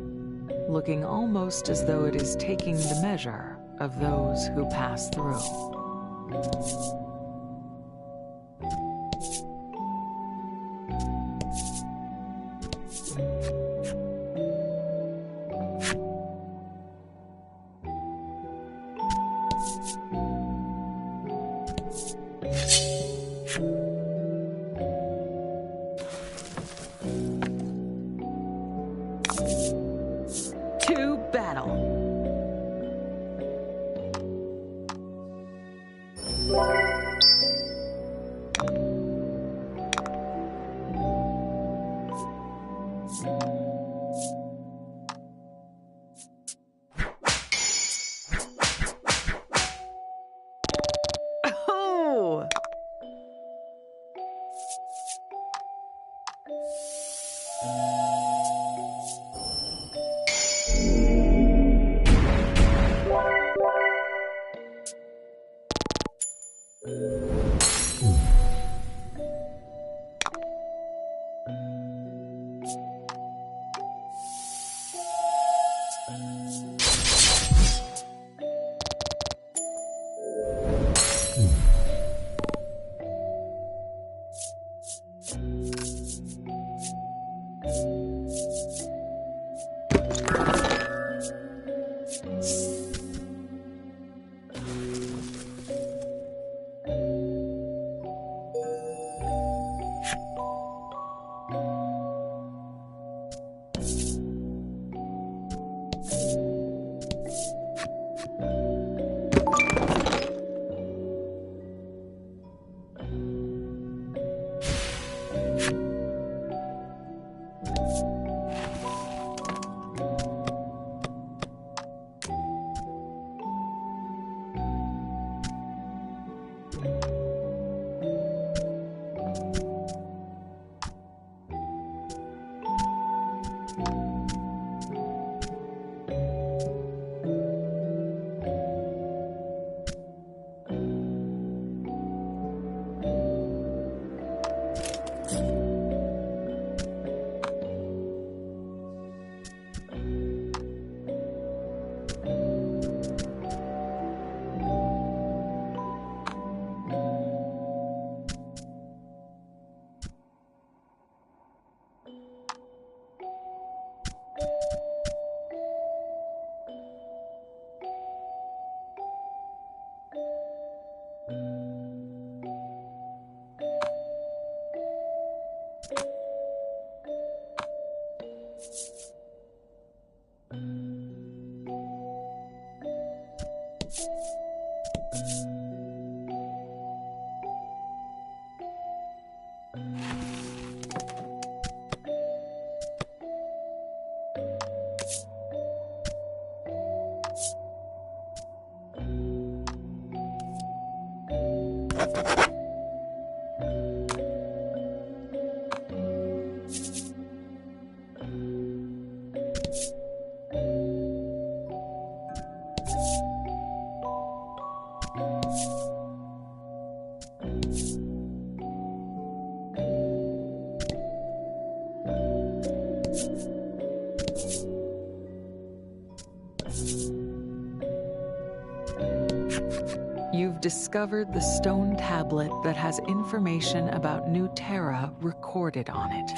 looking almost as though it is taking the measure of those who pass through. To battle. Oh! You've discovered the stone tablet that has information about New Terra recorded on it.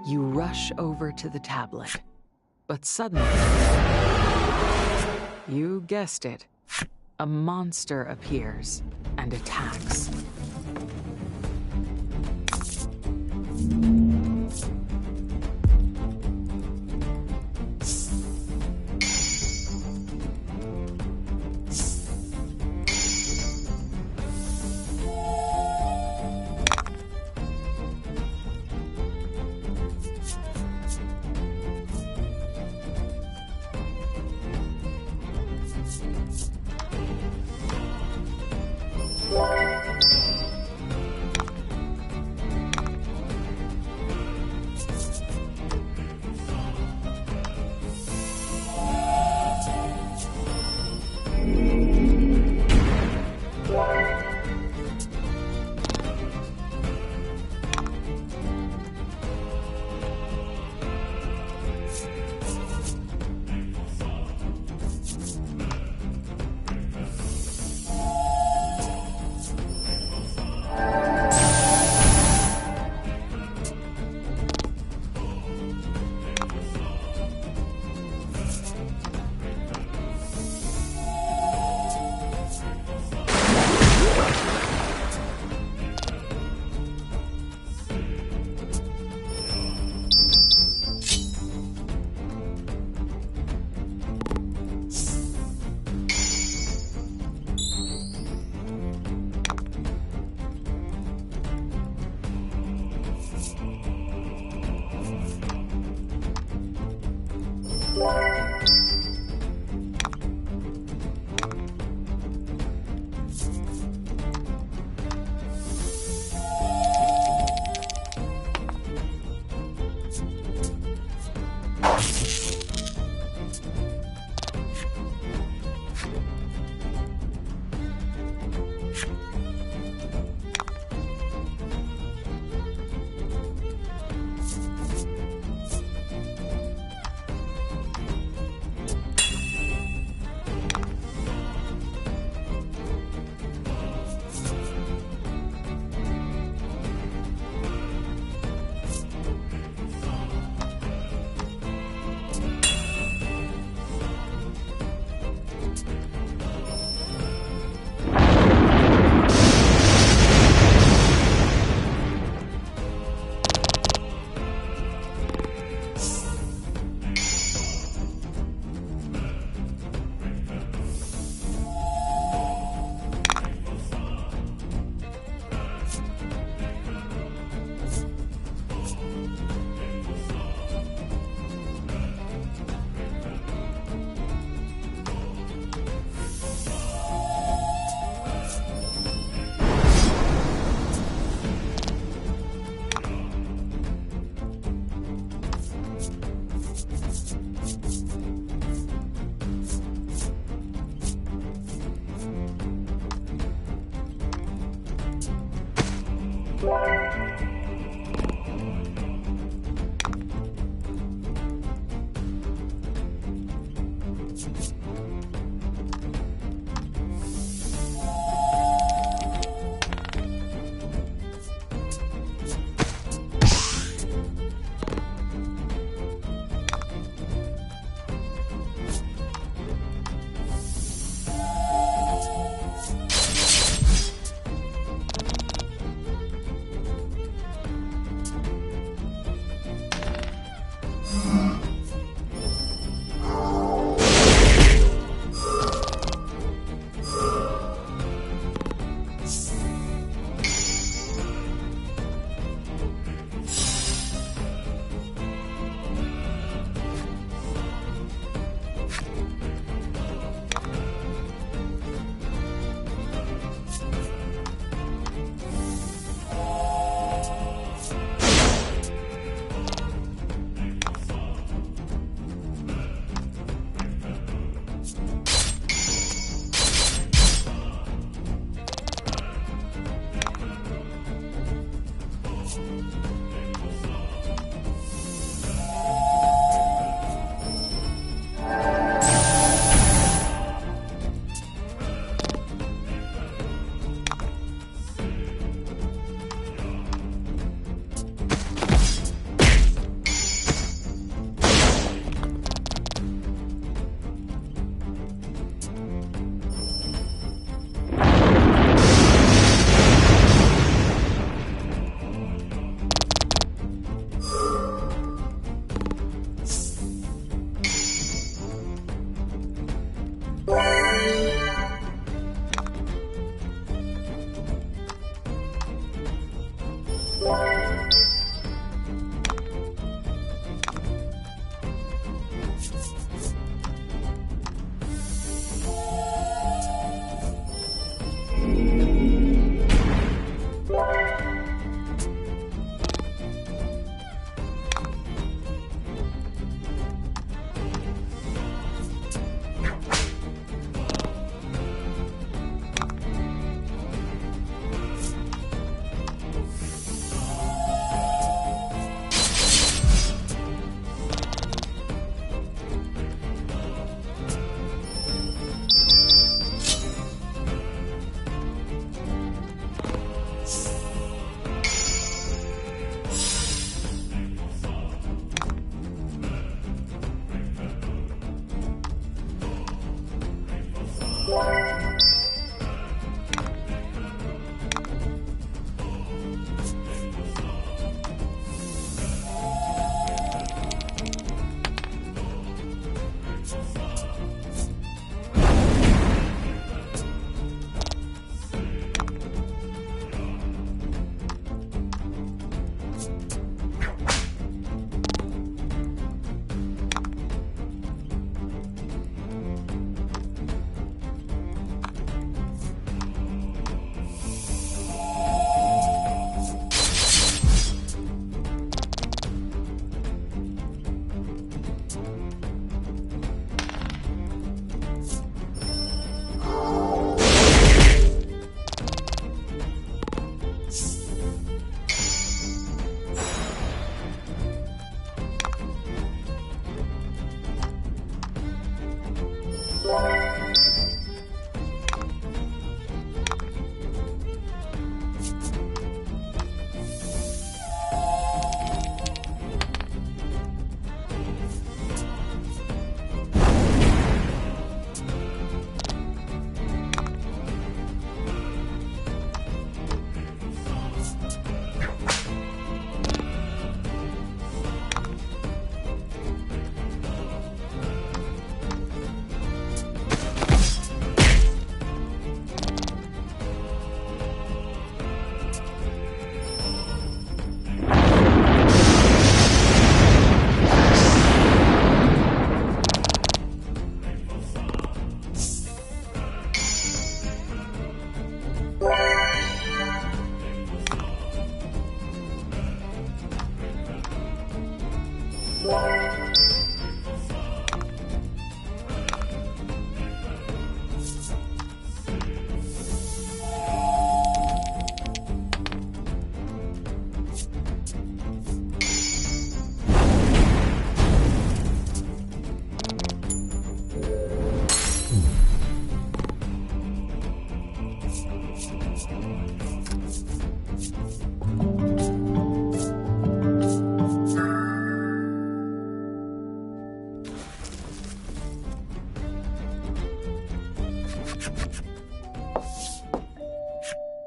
You rush over to the tablet, but suddenly, you guessed it, a monster appears and attacks.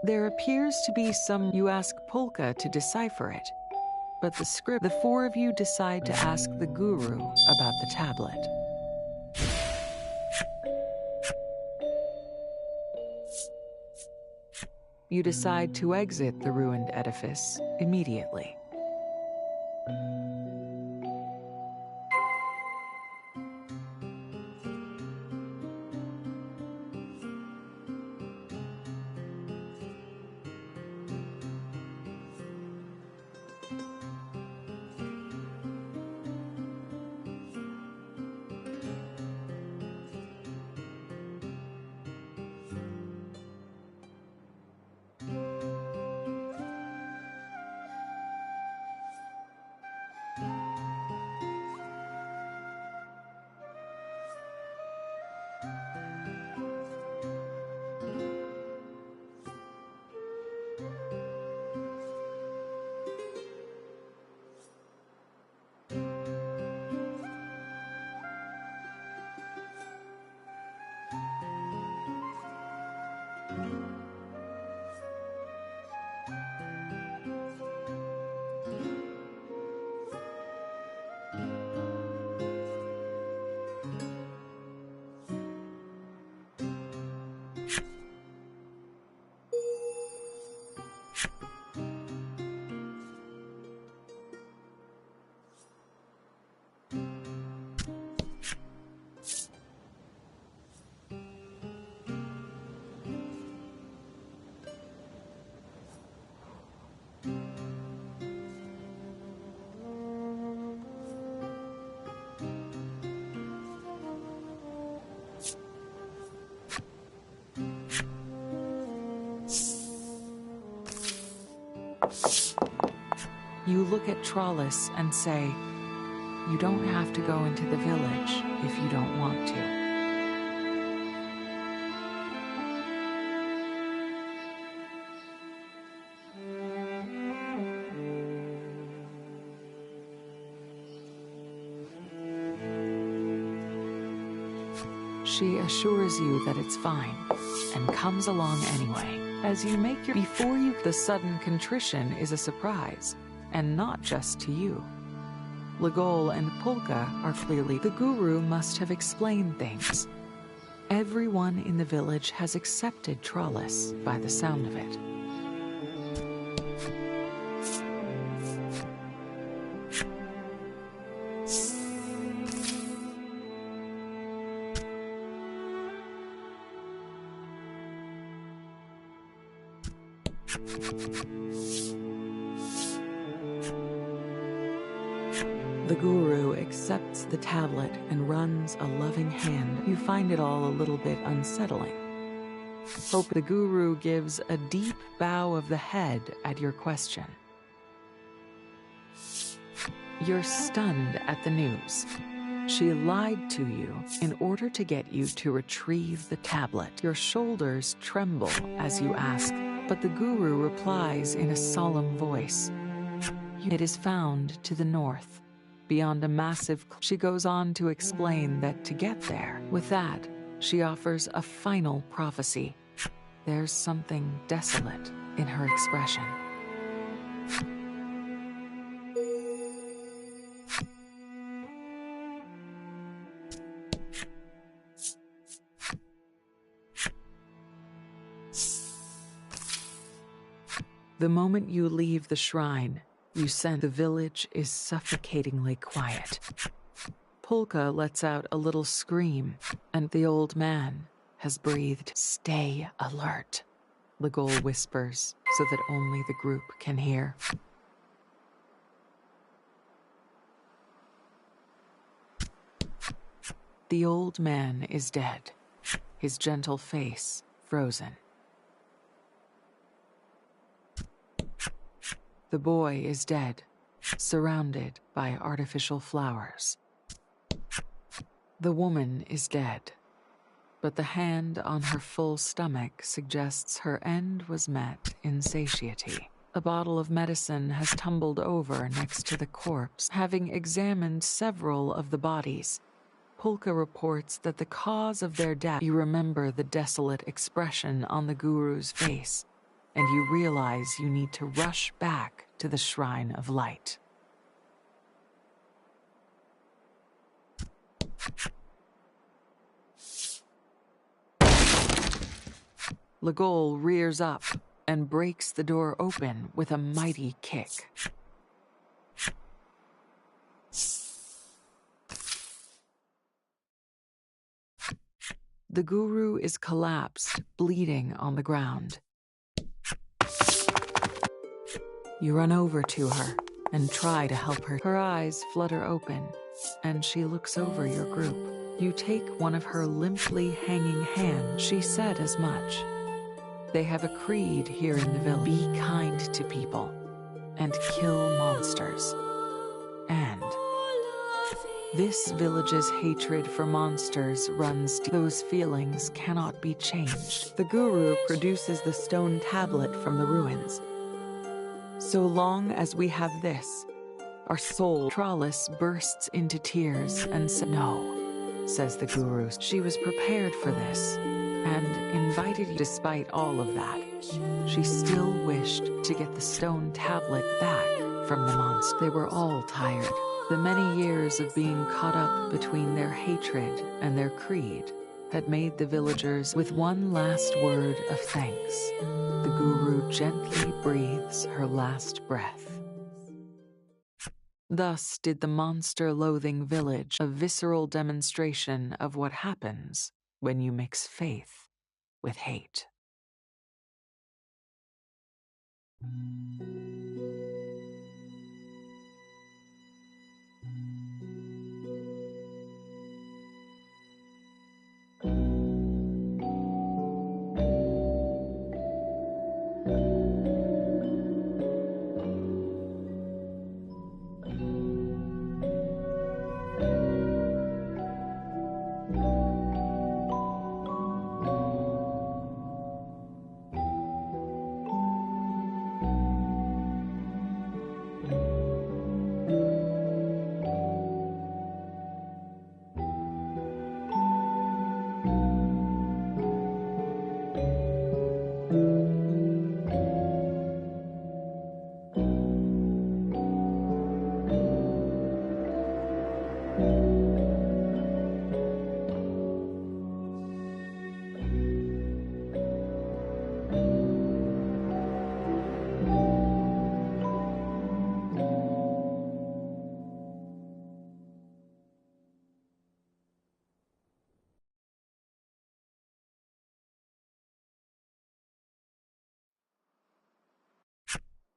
There appears to be some. You ask Polka to decipher it, but the script. The four of you decide to ask the guru about the tablet. You decide to exit the ruined edifice immediately. You look at Trollis and say, "You don't have to go into the village if you don't want to." She assures you that it's fine and comes along anyway. As you make your the sudden contrition is a surprise, and not just to you. Legol and Polka are clearly. The guru must have explained things. Everyone in the village has accepted Trollis by the sound of it. The guru accepts the tablet and runs a loving hand. You find it all a little bit unsettling. Hope the guru gives a deep bow of the head at your question. You're stunned at the news. She lied to you in order to get you to retrieve the tablet. Your shoulders tremble as you ask, but the guru replies in a solemn voice. It is found to the north, beyond a massive. She goes on to explain that to get there. With that, she offers a final prophecy. There's something desolate in her expression. The moment you leave the shrine, you sense the village is suffocatingly quiet. Polka lets out a little scream, and the old man has breathed. "Stay alert," Legol whispers, so that only the group can hear. The old man is dead, his gentle face frozen. The boy is dead, surrounded by artificial flowers. The woman is dead, but the hand on her full stomach suggests her end was met in satiety. A bottle of medicine has tumbled over next to the corpse. Having examined several of the bodies, Pulka reports that the cause of their death. You remember the desolate expression on the guru's face, and you realize you need to rush back to the Shrine of Light. Lagol rears up and breaks the door open with a mighty kick. The guru is collapsed, bleeding on the ground. You run over to her and try to help her. Her eyes flutter open, and she looks over your group. You take one of her limply hanging hands. She said as much. They have a creed here in the village. Be kind to people and kill monsters. And this village's hatred for monsters runs deep. Those feelings cannot be changed. The guru produces the stone tablet from the ruins. So long as we have this, our soul. Tralis bursts into tears and says, "No," says the guru. She was prepared for this and invited you. Despite all of that, she still wished to get the stone tablet back from the monster. They were all tired. The many years of being caught up between their hatred and their creed had made the villagers. With one last word of thanks, the guru gently breathes her last breath. Thus did the monster-loathing village, a visceral demonstration of what happens when you mix faith with hate.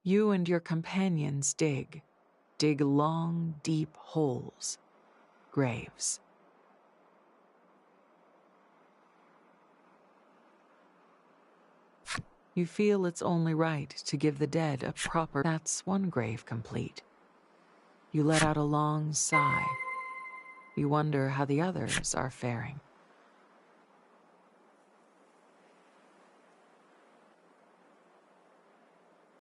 You and your companions dig long, deep holes, graves. You feel it's only right to give the dead a proper. That's one grave complete. You let out a long sigh. You wonder how the others are faring.